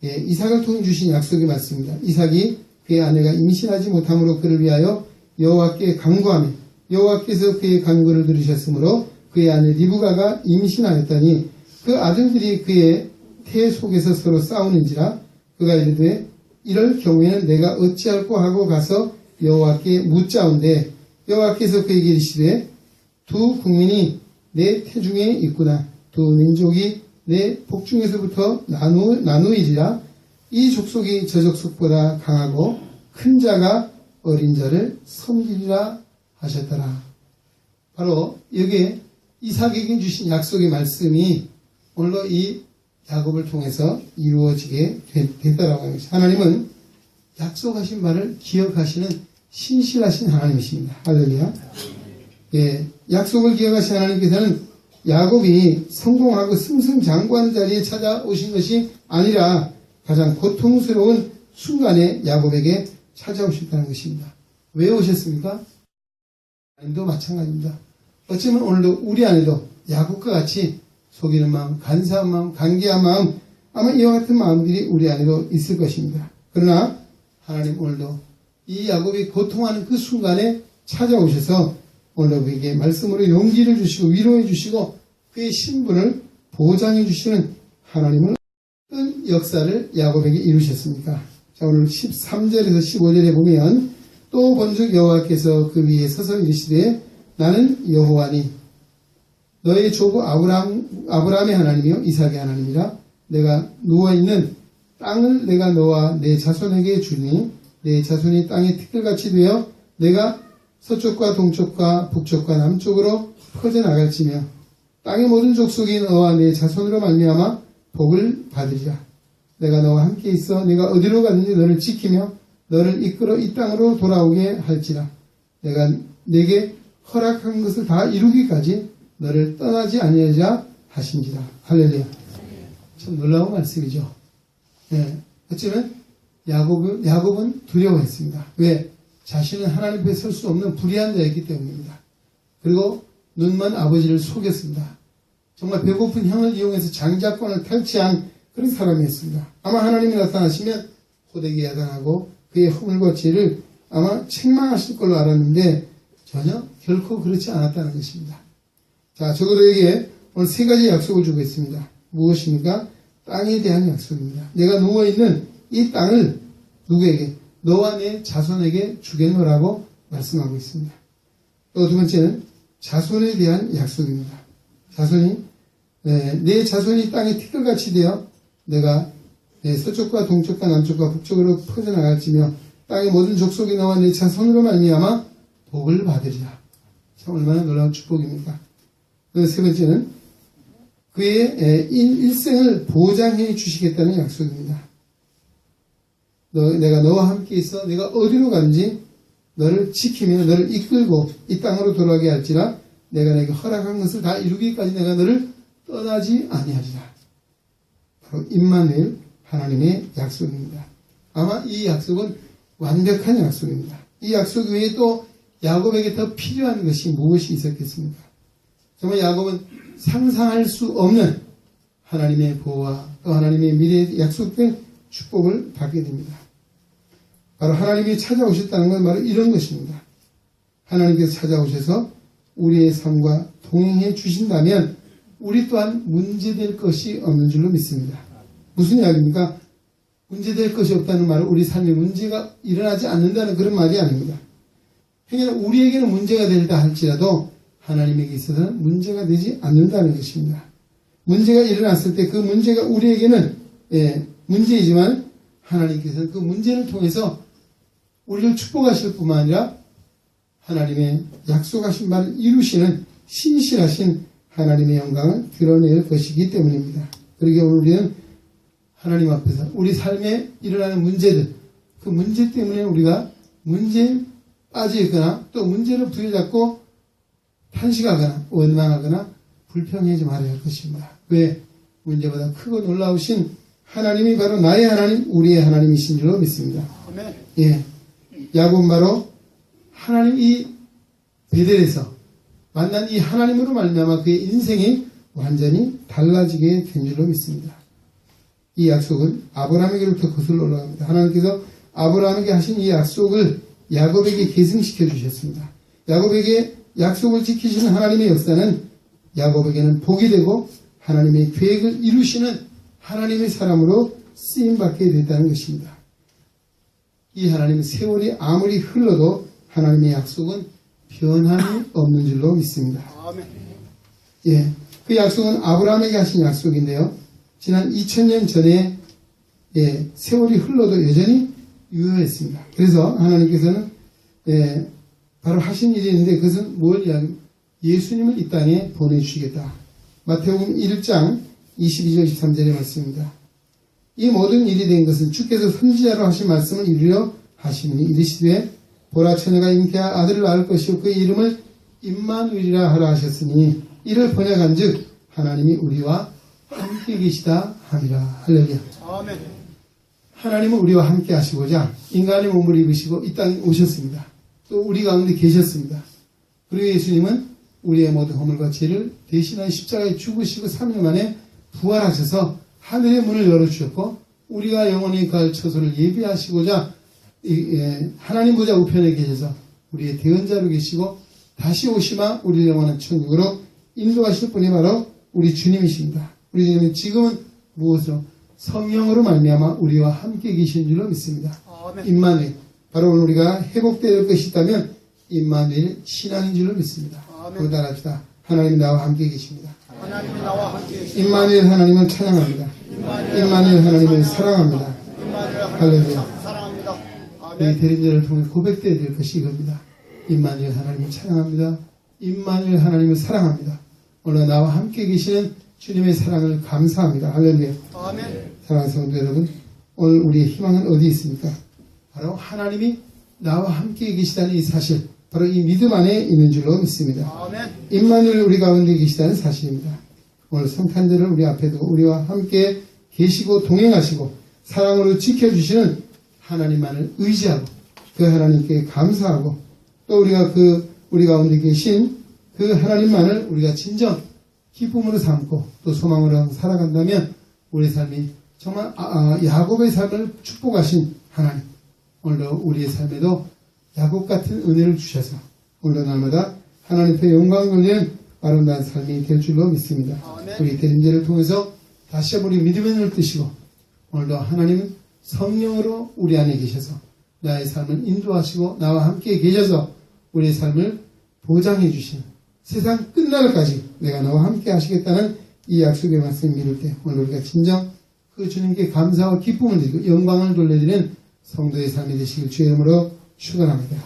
이삭을 통해 주신 약속이 맞습니다. 이삭이 그의 아내가 임신하지 못함으로 그를 위하여 여호와께 간구하며 여호와께서 그의 간구를 들으셨으므로 그의 아내 리브가가 임신하였더니 그 아들들이 그의 태 속에서 서로 싸우는지라 그가 이르되 이럴 경우에는 내가 어찌할꼬 하고 가서 여호와께 묻자온대 여호와께서 그에게 이르시되 두 국민이 내 태중에 있구나 두 민족이 내 복중에서부터 나누이리라 이 족속이 저 족속보다 강하고 큰 자가 어린 자를 섬기리라 하셨더라. 바로 여기에 이삭에게 주신 약속의 말씀이 오늘도 이 야곱을 통해서 이루어지게 됐다라고 하는 것입니다. 하나님은 약속하신 바를 기억하시는 신실하신 하나님이십니다. 할렐루야. 약속을 기억하신 하나님께서는 야곱이 성공하고 승승장구하는 자리에 찾아오신 것이 아니라 가장 고통스러운 순간에 야곱에게 찾아오셨다는 것입니다. 왜 오셨습니까? 하나님도 마찬가지입니다. 어쩌면 오늘도 우리 안에도 야곱과 같이 속이는 마음, 간사한 마음, 간계한 마음 아마 이와 같은 마음들이 우리 안에도 있을 것입니다. 그러나 하나님 오늘도 이 야곱이 고통하는 그 순간에 찾아오셔서 오늘 그에게 말씀으로 용기를 주시고 위로해 주시고 그의 신분을 보장해 주시는 하나님은 어떤 역사를 야곱에게 이루셨습니까? 자, 오늘 13절에서 15절에 보면 또 본즉 여호와께서 그 위에 서서 이르시되 나는 여호와니 너의 조부 아브라함의 하나님이요 이삭의 하나님이라 내가 누워있는 땅을 내가 너와 내 자손에게 주니 내 자손이 땅의 티끌같이 되어 내가 서쪽과 동쪽과 북쪽과 남쪽으로 퍼져나갈지며 땅의 모든 족속이 너와 내 자손으로 말미암아 복을 받으리라. 내가 너와 함께 있어 내가 어디로 가든지 너를 지키며 너를 이끌어 이 땅으로 돌아오게 할지라. 내가 내게 허락한 것을 다 이루기까지 너를 떠나지 아니하자 하신지라. 할렐루야. 참 놀라운 말씀이죠. 네. 어쩌면 야곱은 두려워했습니다. 왜? 자신은 하나님 앞에 설 수 없는 불의한 자였기 때문입니다. 그리고 눈먼 아버지를 속였습니다. 정말 배고픈 형을 이용해서 장자권을 탈취한 그런 사람이었습니다. 아마 하나님이 나타나시면 호되게 야단하고 그의 허물과 죄를 아마 책망하실 걸로 알았는데 전혀 결코 그렇지 않았다는 것입니다. 자, 저들에게 오늘 세 가지 약속을 주고 있습니다. 무엇입니까? 땅에 대한 약속입니다. 내가 누워있는 이 땅을 누구에게? 너와 내 자손에게 주겠노라고 말씀하고 있습니다. 또 두 번째는 자손에 대한 약속입니다. 자손이 내 자손이 땅에 티끌같이 되어 내가 서쪽과 동쪽과 남쪽과 북쪽으로 퍼져나갈지며 땅의 모든 족속이 너와 내 자손으로 말미암아 복을 받으리라. 참 얼마나 놀라운 축복입니까? 그 세 번째는 그의 일생을 보장해 주시겠다는 약속입니다. 내가 너와 함께 있어 내가 어디로 가는지 너를 지키며 너를 이끌고 이 땅으로 돌아가게 할지라. 내가 내게 허락한 것을 다 이루기까지 내가 너를 떠나지 아니하리라. 바로 임마누엘 하나님의 약속입니다. 아마 이 약속은 완벽한 약속입니다. 이 약속 외에 또 야곱에게 더 필요한 것이 무엇이 있었겠습니까? 정말 야곱은 상상할 수 없는 하나님의 보호와 또 하나님의 미래에 약속된 축복을 받게 됩니다. 바로 하나님이 찾아오셨다는 건 바로 이런 것입니다. 하나님께서 찾아오셔서 우리의 삶과 동행해 주신다면 우리 또한 문제될 것이 없는 줄로 믿습니다. 무슨 이야기입니까? 문제될 것이 없다는 말은 우리 삶에 문제가 일어나지 않는다는 그런 말이 아닙니다. 그러니까 우리에게는 문제가 된다 할지라도 하나님에게 있어서는 문제가 되지 않는다는 것입니다. 문제가 일어났을 때 그 문제가 우리에게는 문제이지만 하나님께서는 그 문제를 통해서 우리를 축복하실 뿐만 아니라 하나님의 약속하신 바를 이루시는 신실하신 하나님의 영광을 드러낼 것이기 때문입니다. 그러기에 우리는 하나님 앞에서 우리 삶에 일어나는 문제들, 그 문제 때문에 우리가 문제에 빠져 있거나 또 문제를 부여잡고 탄식하거나 원망하거나 불평하지 말아야 할 것입니다. 왜? 문제보다 크고 놀라우신 하나님이 바로 나의 하나님, 우리의 하나님이신 줄로 믿습니다. 아멘. 예. 야곱은 바로 하나님 이 베델에서 만난 이 하나님으로 말미암아 그의 인생이 완전히 달라지게 된 줄로 믿습니다. 이 약속은 아브라함에게로부터 거슬러 올라갑니다. 하나님께서 아브라함에게 하신 이 약속을 야곱에게 계승시켜 주셨습니다. 야곱에게 약속을 지키시는 하나님의 역사는 야곱에게는 복이 되고 하나님의 계획을 이루시는 하나님의 사람으로 쓰임받게 됐다는 것입니다. 이 하나님의 세월이 아무리 흘러도 하나님의 약속은 변함이 없는 줄로 믿습니다. 아멘. 예, 그 약속은 아브라함에게 하신 약속인데요. 지난 2000년 전에 세월이 흘러도 여전히 유효했습니다. 그래서 하나님께서는 바로 하신 일이 있는데 그것은 뭘 이야기합니까? 예수님을 이 땅에 보내주시겠다. 마태복음 1장 22절 23절의 말씀입니다. 이 모든 일이 된 것은 주께서 선지자로 하신 말씀을 이루려 하시니 이르시되 보라 처녀가 잉태하 아들을 낳을 것이요 그의 이름을 임마누엘이라 하라 하셨으니 이를 번역한즉 하나님이 우리와 함께 계시다 함이라. 할렐루야. 아멘. 하나님은 우리와 함께 하시고자 인간의 몸을 입으시고 이 땅에 오셨습니다. 또 우리 가운데 계셨습니다. 그리고 예수님은 우리의 모든 허물과 죄를 대신하여 십자가에 죽으시고 3일 만에 부활하셔서 하늘의 문을 열어주셨고 우리가 영원히 갈 처소를 예비하시고자 하나님 보좌 우편에 계셔서 우리의 대언자로 계시고 다시 오시마 우리를 영원한 천국으로 인도하실 분이 바로 우리 주님이십니다. 우리 주님은 지금은 무엇으로? 성령으로 말미암아 우리와 함께 계신 줄로 믿습니다. 아멘. 임마누엘, 바로 오늘 우리가 회복될 것이 있다면 임마누엘 신앙인 줄로 믿습니다. 아멘. 따라합시다. 하나님이 나와 함께 계십니다. 하나님이 나와 함께 계십니다. 임마누엘 하나님을 찬양합니다. 임마누엘 하나님을 사랑합니다. 할렐루야. 사랑합니다. 이 아멘. 대림절을 통해 고백되어야 될 것이 이겁니다. 임마누엘 하나님을 찬양합니다. 임마누엘 하나님을 사랑합니다. 오늘 나와 함께 계시는 주님의 사랑을 감사합니다. 할렐루야. 아멘. 사랑하는 성도 여러분, 오늘 우리의 희망은 어디 있습니까? 바로 하나님이 나와 함께 계시다는 이 사실, 바로 이 믿음 안에 있는 줄로 믿습니다. 아멘. 임마누엘 우리 가운데 계시다는 사실입니다. 오늘 성탄절을 우리 앞에도 우리와 함께 계시고 동행하시고 사랑으로 지켜주시는 하나님만을 의지하고 그 하나님께 감사하고 또 우리가 우리 가운데 계신 그 하나님만을 우리가 진정 기쁨으로 삼고 또 소망으로 살아간다면 우리 삶이 정말 야곱의 삶을 축복하신 하나님, 오늘도 우리의 삶에도 야곱 같은 은혜를 주셔서 오늘도 날마다 하나님 앞에 영광 돌리는 아름다운 삶이 될 줄로 믿습니다. 아멘. 우리 대림제를 통해서 다시 한번 우리 믿음의 눈을 뜨시고 오늘도 하나님은 성령으로 우리 안에 계셔서 나의 삶을 인도하시고 나와 함께 계셔서 우리의 삶을 보장해 주시는 세상 끝날까지 내가 나와 함께 하시겠다는 이 약속의 말씀을 믿을 때 오늘 우리가 진정 그 주님께 감사와 기쁨을 드리고 영광을 돌려드리는 성도의 삶이 되시길 주의 이름으로 축원합니다.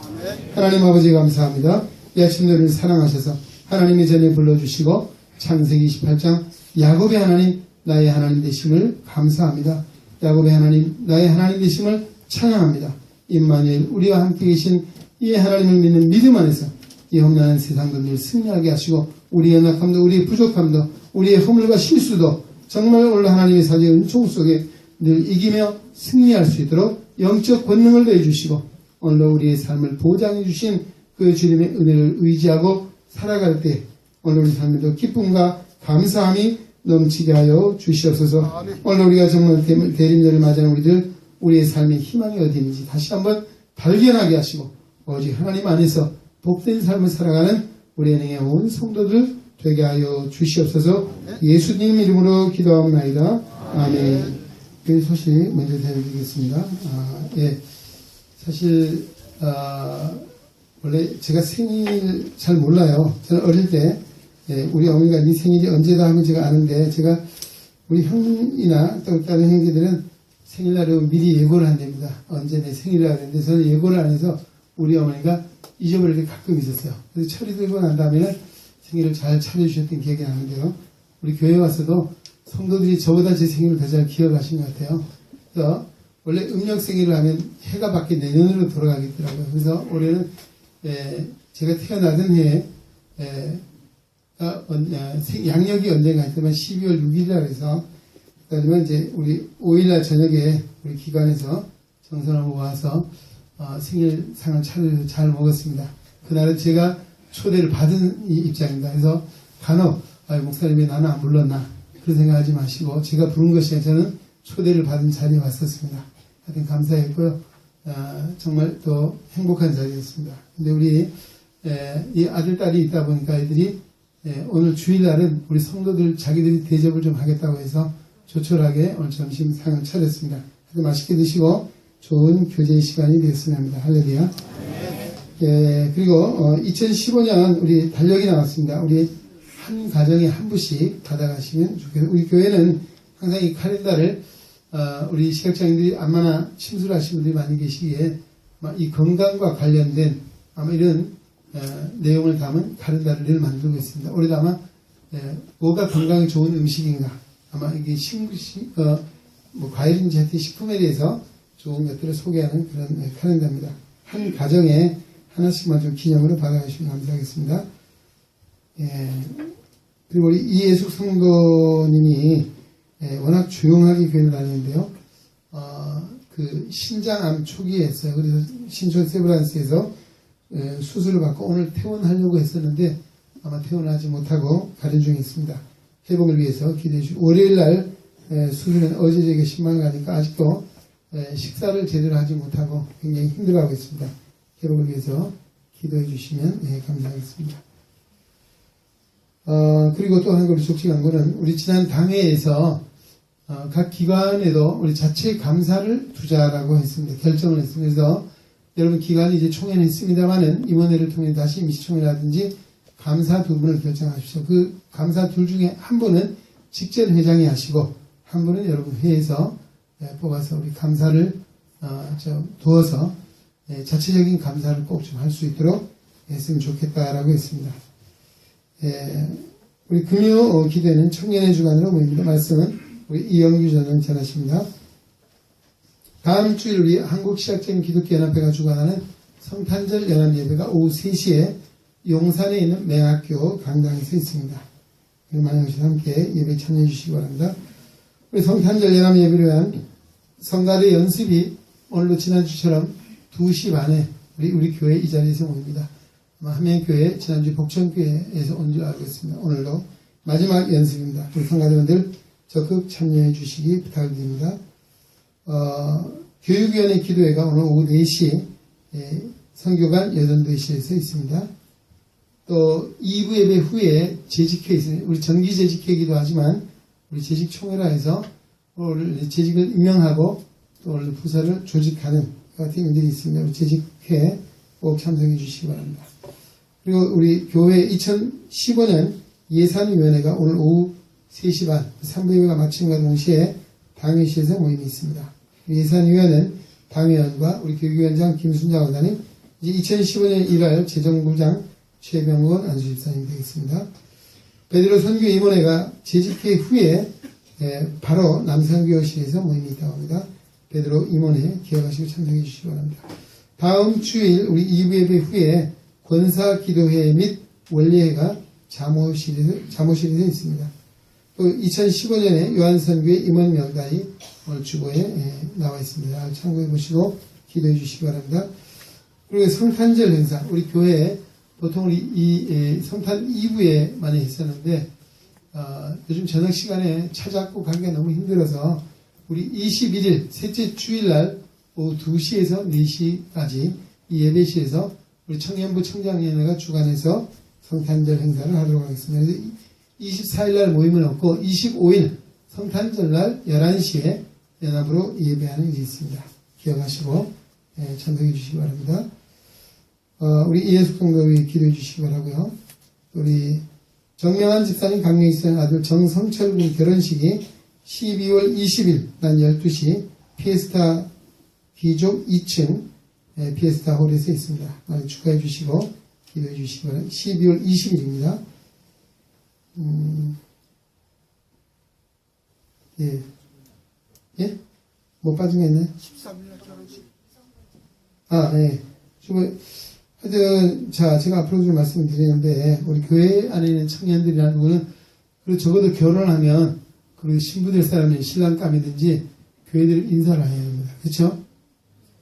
하나님 아버지 감사합니다. 이 아침도 우리를 사랑하셔서 하나님의 전에 불러주시고 창세기 28장 야곱의 하나님 나의 하나님 되심을 감사합니다. 야곱의 하나님 나의 하나님 되심을 찬양합니다. 임마누엘 우리와 함께 계신 이 하나님을 믿는 믿음 안에서 이 험난한 세상도 늘 승리하게 하시고 우리의 연약함도 우리의 부족함도 우리의 허물과 실수도 정말 오늘 하나님의 사지의 은총 속에 늘 이기며 승리할 수 있도록 영적 권능을 내주시고 오늘도 우리의 삶을 보장해 주신 그 주님의 은혜를 의지하고 살아갈 때 오늘 우리 삶에도 기쁨과 감사함이 넘치게 하여 주시옵소서. 아멘. 오늘 우리가 정말 대림절을 맞이하는 우리들 우리의 삶의 희망이 어디 있는지 다시 한번 발견하게 하시고 오직 하나님 안에서 복된 삶을 살아가는 우리 은행의 온 성도들 되게 하여 주시옵소서. 예수님 이름으로 기도합니다. 아멘. 그 소식 먼저 전해드리겠습니다. 예. 사실 원래 제가 생일 잘 몰라요. 저는 어릴 때 우리 어머니가 네 생일이 언제다 하면 제가 아는데 제가 우리 형이나 또 다른 형제들은 생일날을 미리 예고를 한답니다. 언제 내 생일이라 하는데 저는 예고를 안 해서 우리 어머니가 잊어버릴 때 가끔 있었어요. 그래서 철이 들고 난 다음에는 생일을 잘 차려주셨던 기억이 나는데요. 우리 교회 와서도 성도들이 저보다 제 생일을 더 잘 기억하신 것 같아요. 그래서 원래 음력 생일을 하면 해가 밖에 내년으로 돌아가겠더라고요. 그래서 올해는 제가 태어나던 해에 양력이 언젠가 했더만 12월 6일이라 해서 그러면 이제 우리 5일날 저녁에 우리 기관에서 정선을 모아서 생일상을 잘 먹었습니다. 그날은 제가 초대를 받은 입장입니다. 그래서 간혹 목사님이 나는 안 불렀나 그런 생각하지 마시고 제가 부른 것이 아니라 저는 초대를 받은 자리에 왔었습니다. 하여튼 감사했고요. 정말 또 행복한 자리였습니다. 근데 우리 이 아들 딸이 있다 보니까 애들이 오늘 주일날은 우리 성도들 자기들이 대접을 좀 하겠다고 해서 조촐하게 오늘 점심 상을 차렸습니다. 하여튼 맛있게 드시고 좋은 교제 시간이 되었으면 합니다. 할렐루야. 그리고 2015년 우리 달력이 나왔습니다. 우리 한 가정에 한 부씩 받아가시면 좋겠어요. 우리 교회는 항상 이 카렌다를 우리 시각장애인들이 아마나 침술하신 분들이 많이 계시기에 이 건강과 관련된 아마 이런 내용을 담은 카렌다를 늘 만들고 있습니다. 올해도 아마 뭐가 건강에 좋은 음식인가 아마 이게 과일인지 하여튼 식품에 대해서 좋은 것들을 소개하는 그런 카렌다입니다. 한 가정에 하나씩만 좀 기념으로 받아주시면 감사하겠습니다. 그리고 우리 이예숙 성도님이 워낙 조용하게 교회를 다니는데요. 그 신장암 초기에 했어요. 그래서 신촌 세브란스에서 수술을 받고 오늘 퇴원하려고 했었는데 아마 퇴원하지 못하고 가는 중에 있습니다. 회복을 위해서 기대해 주시고 월요일날 수술은 어제 저에게 신방을 가니까 아직도 식사를 제대로 하지 못하고 굉장히 힘들어하고 있습니다. 회복을 위해서 기도해 주시면 감사하겠습니다. 그리고 또 한 가지 속직한 거는 우리 지난 당회에서 각 기관에도 우리 자체 감사를 두자라고 했습니다. 결정을 했습니다. 그래서 여러분 기관이 이제 총회는 했습니다만은 임원회를 통해 다시 임시총회라든지 감사 두 분을 결정하십시오. 그 감사 둘 중에 한 분은 직전 회장이 하시고 한 분은 여러분 회에서 뽑아서 우리 감사를 두어서 자체적인 감사를 꼭 좀 할 수 있도록 했으면 좋겠다라고 했습니다. 우리 금요 기도회는 청년의 주간으로 모입니다. 말씀은 우리 이영규 전원 전하십니다. 다음 주일 우리 한국시각적인 기독교연합회가 주관하는 성탄절 연합예배가 오후 3시에 용산에 있는 매학교 강당에서 있습니다. 많은 것이 함께 예배 참여해 주시기 바랍니다. 우리 성탄절 연합예배를 위한 성가대 연습이 오늘도 지난주처럼 2시 반에 우리 교회 이 자리에서 모입니다. 한명교회 지난주 복천교회에서 온 줄 알고 있습니다. 오늘도 마지막 연습입니다. 우리 성가대원들 적극 참여해 주시기 부탁드립니다. 교육위원회 기도회가 오늘 오후 4시 선교관 여전도시에서 있습니다. 또 2부 예배 후에 재직회 있습니다. 우리 정기 재직회이기도 하지만 우리 재직총회라 해서 오늘 재직을 임명하고 또 오늘 부서를 조직하는 같은 일들이 있습니다. 우리 재직회 꼭 참석해 주시기 바랍니다. 그리고 우리 교회 2015년 예산위원회가 오늘 오후 3시 반 3부 예배가 마침과 동시에 당회실에서 모임이 있습니다. 예산위원회는 당회원과 우리 교육위원장 김순자 원장님, 이제 2015년 1월 재정부장 최병건 안수집사님 되겠습니다. 베드로 선교임원회가 재직회 후에 바로 남산교실에서 모임이 있다고 합니다. 베드로 임원회 기억하시고 참석해 주시기 바랍니다. 다음 주일 우리 2부 예배 후에 권사기도회 및 원리회가 자모실에서 있습니다. 또 2015년에 요한선교회 임원 명단이 오늘 주보에 나와 있습니다. 참고해 보시고 기도해 주시기 바랍니다. 그리고 성탄절 행사, 우리 교회에 보통 우리 이 성탄 2부에 많이 했었는데 요즘 저녁 시간에 찾아갖고 가기가 너무 힘들어서 우리 21일 셋째 주일날 오후 2시에서 4시까지 이 예배실에서 우리 청년부 청장위원회가 주관해서 성탄절 행사를 하도록 하겠습니다. 그래서 24일날 모임을 얻고 25일 성탄절날 11시에 연합으로 예배하는 일이 있습니다. 기억하시고 참석해 주시기 바랍니다. 우리 이예숙 성도를 기도해 주시기 바라고요. 우리 정명한 집사님 강릉에 있는 아들 정성철 군 결혼식이 12월 20일 난 12시 피에스타 B족 2층 피에스타 홀에서 있습니다. 많이 축하해 주시고 기도해 주시기 바랍니다. 12월 20일입니다. 예? 못 빠진 게 있나요? 13일날 결혼식. 네. 하여튼, 제가 앞으로 좀 말씀을 드리는데, 우리 교회 안에 있는 청년들이라는 거는, 그리고 적어도 결혼하면, 그리고 신부 될 사람이 신랑감이든지, 교회들 인사를 해야 합니다. 그쵸?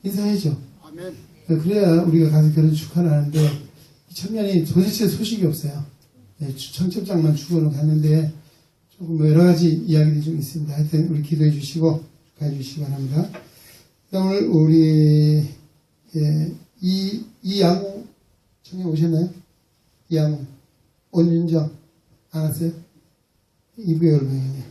인사해야죠. 아멘. 그래야 우리가 가서 결혼 축하를 하는데, 이 청년이 도대체 소식이 없어요. 청첩장만 주고는 갔는데, 조금 여러 가지 이야기들이 좀 있습니다. 하여튼, 우리 기도해 주시고, 축하해 주시기 바랍니다. 오늘 우리, 이양호 청년 오셨나요? 이양호 온윤정 안 왔어요? 2부에 올라가네요.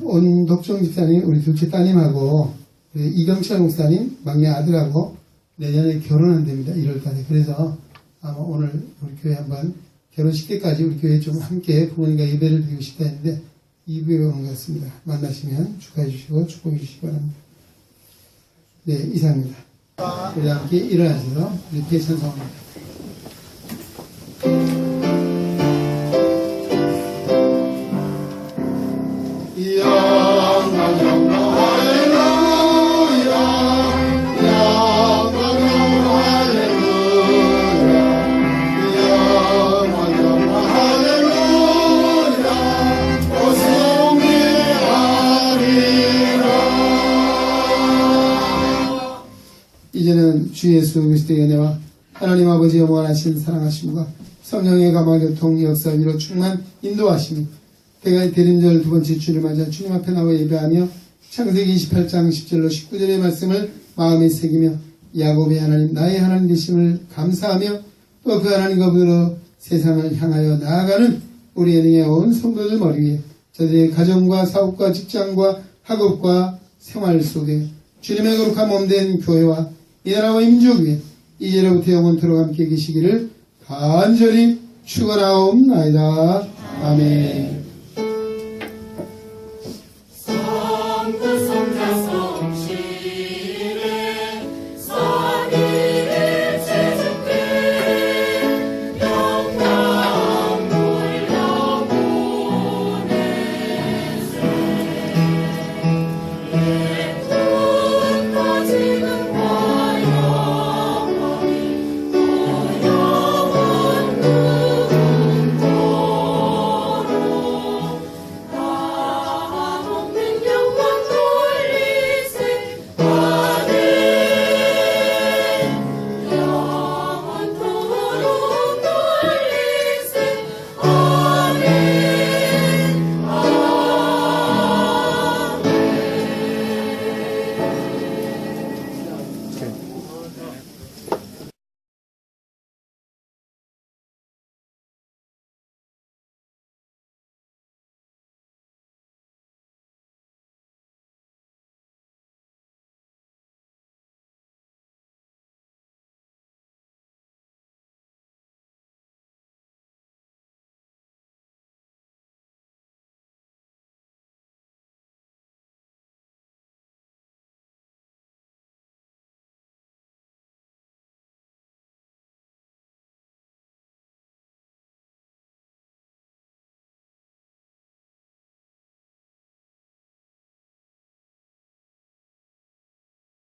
온덕종 집사님 우리 둘째 따님하고 이경철 목사님 막내 아들하고 내년에 결혼한답니다. 1월달에. 그래서 아마 오늘 우리 교회 한번 결혼식 때까지 우리 교회 좀 함께 부모님과 예배를 드리고 싶다 했는데 2부에 오는 것 같습니다. 만나시면 축하해 주시고 축복해 주시기 바랍니다. 네, 이상입니다. 우리 함께 일어나셔서 우리 대천성합니다. 이제는 주 예수 그리스도의 은혜와 하나님 아버지의 무한하신 사랑하심과 성령의 감화교통 역사 위로 충만 인도하심이 대가의 대림절 두 번째 주를 맞아 주님 앞에 나와 예배하며 창세기 28장 10절로 19절의 말씀을 마음에 새기며 야곱의 하나님 나의 하나님 되심을 감사하며 또 그 하나님과 부르러 세상을 향하여 나아가는 우리 은혜의 온 성도들 머리 위에 저들의 가정과 사업과 직장과 학업과 생활 속에 주님의 거룩한 몸된 교회와 이 나라와 민족 위에 이제로부터 영원토록 함께 계시기를 간절히 축원하옵나이다. 아멘.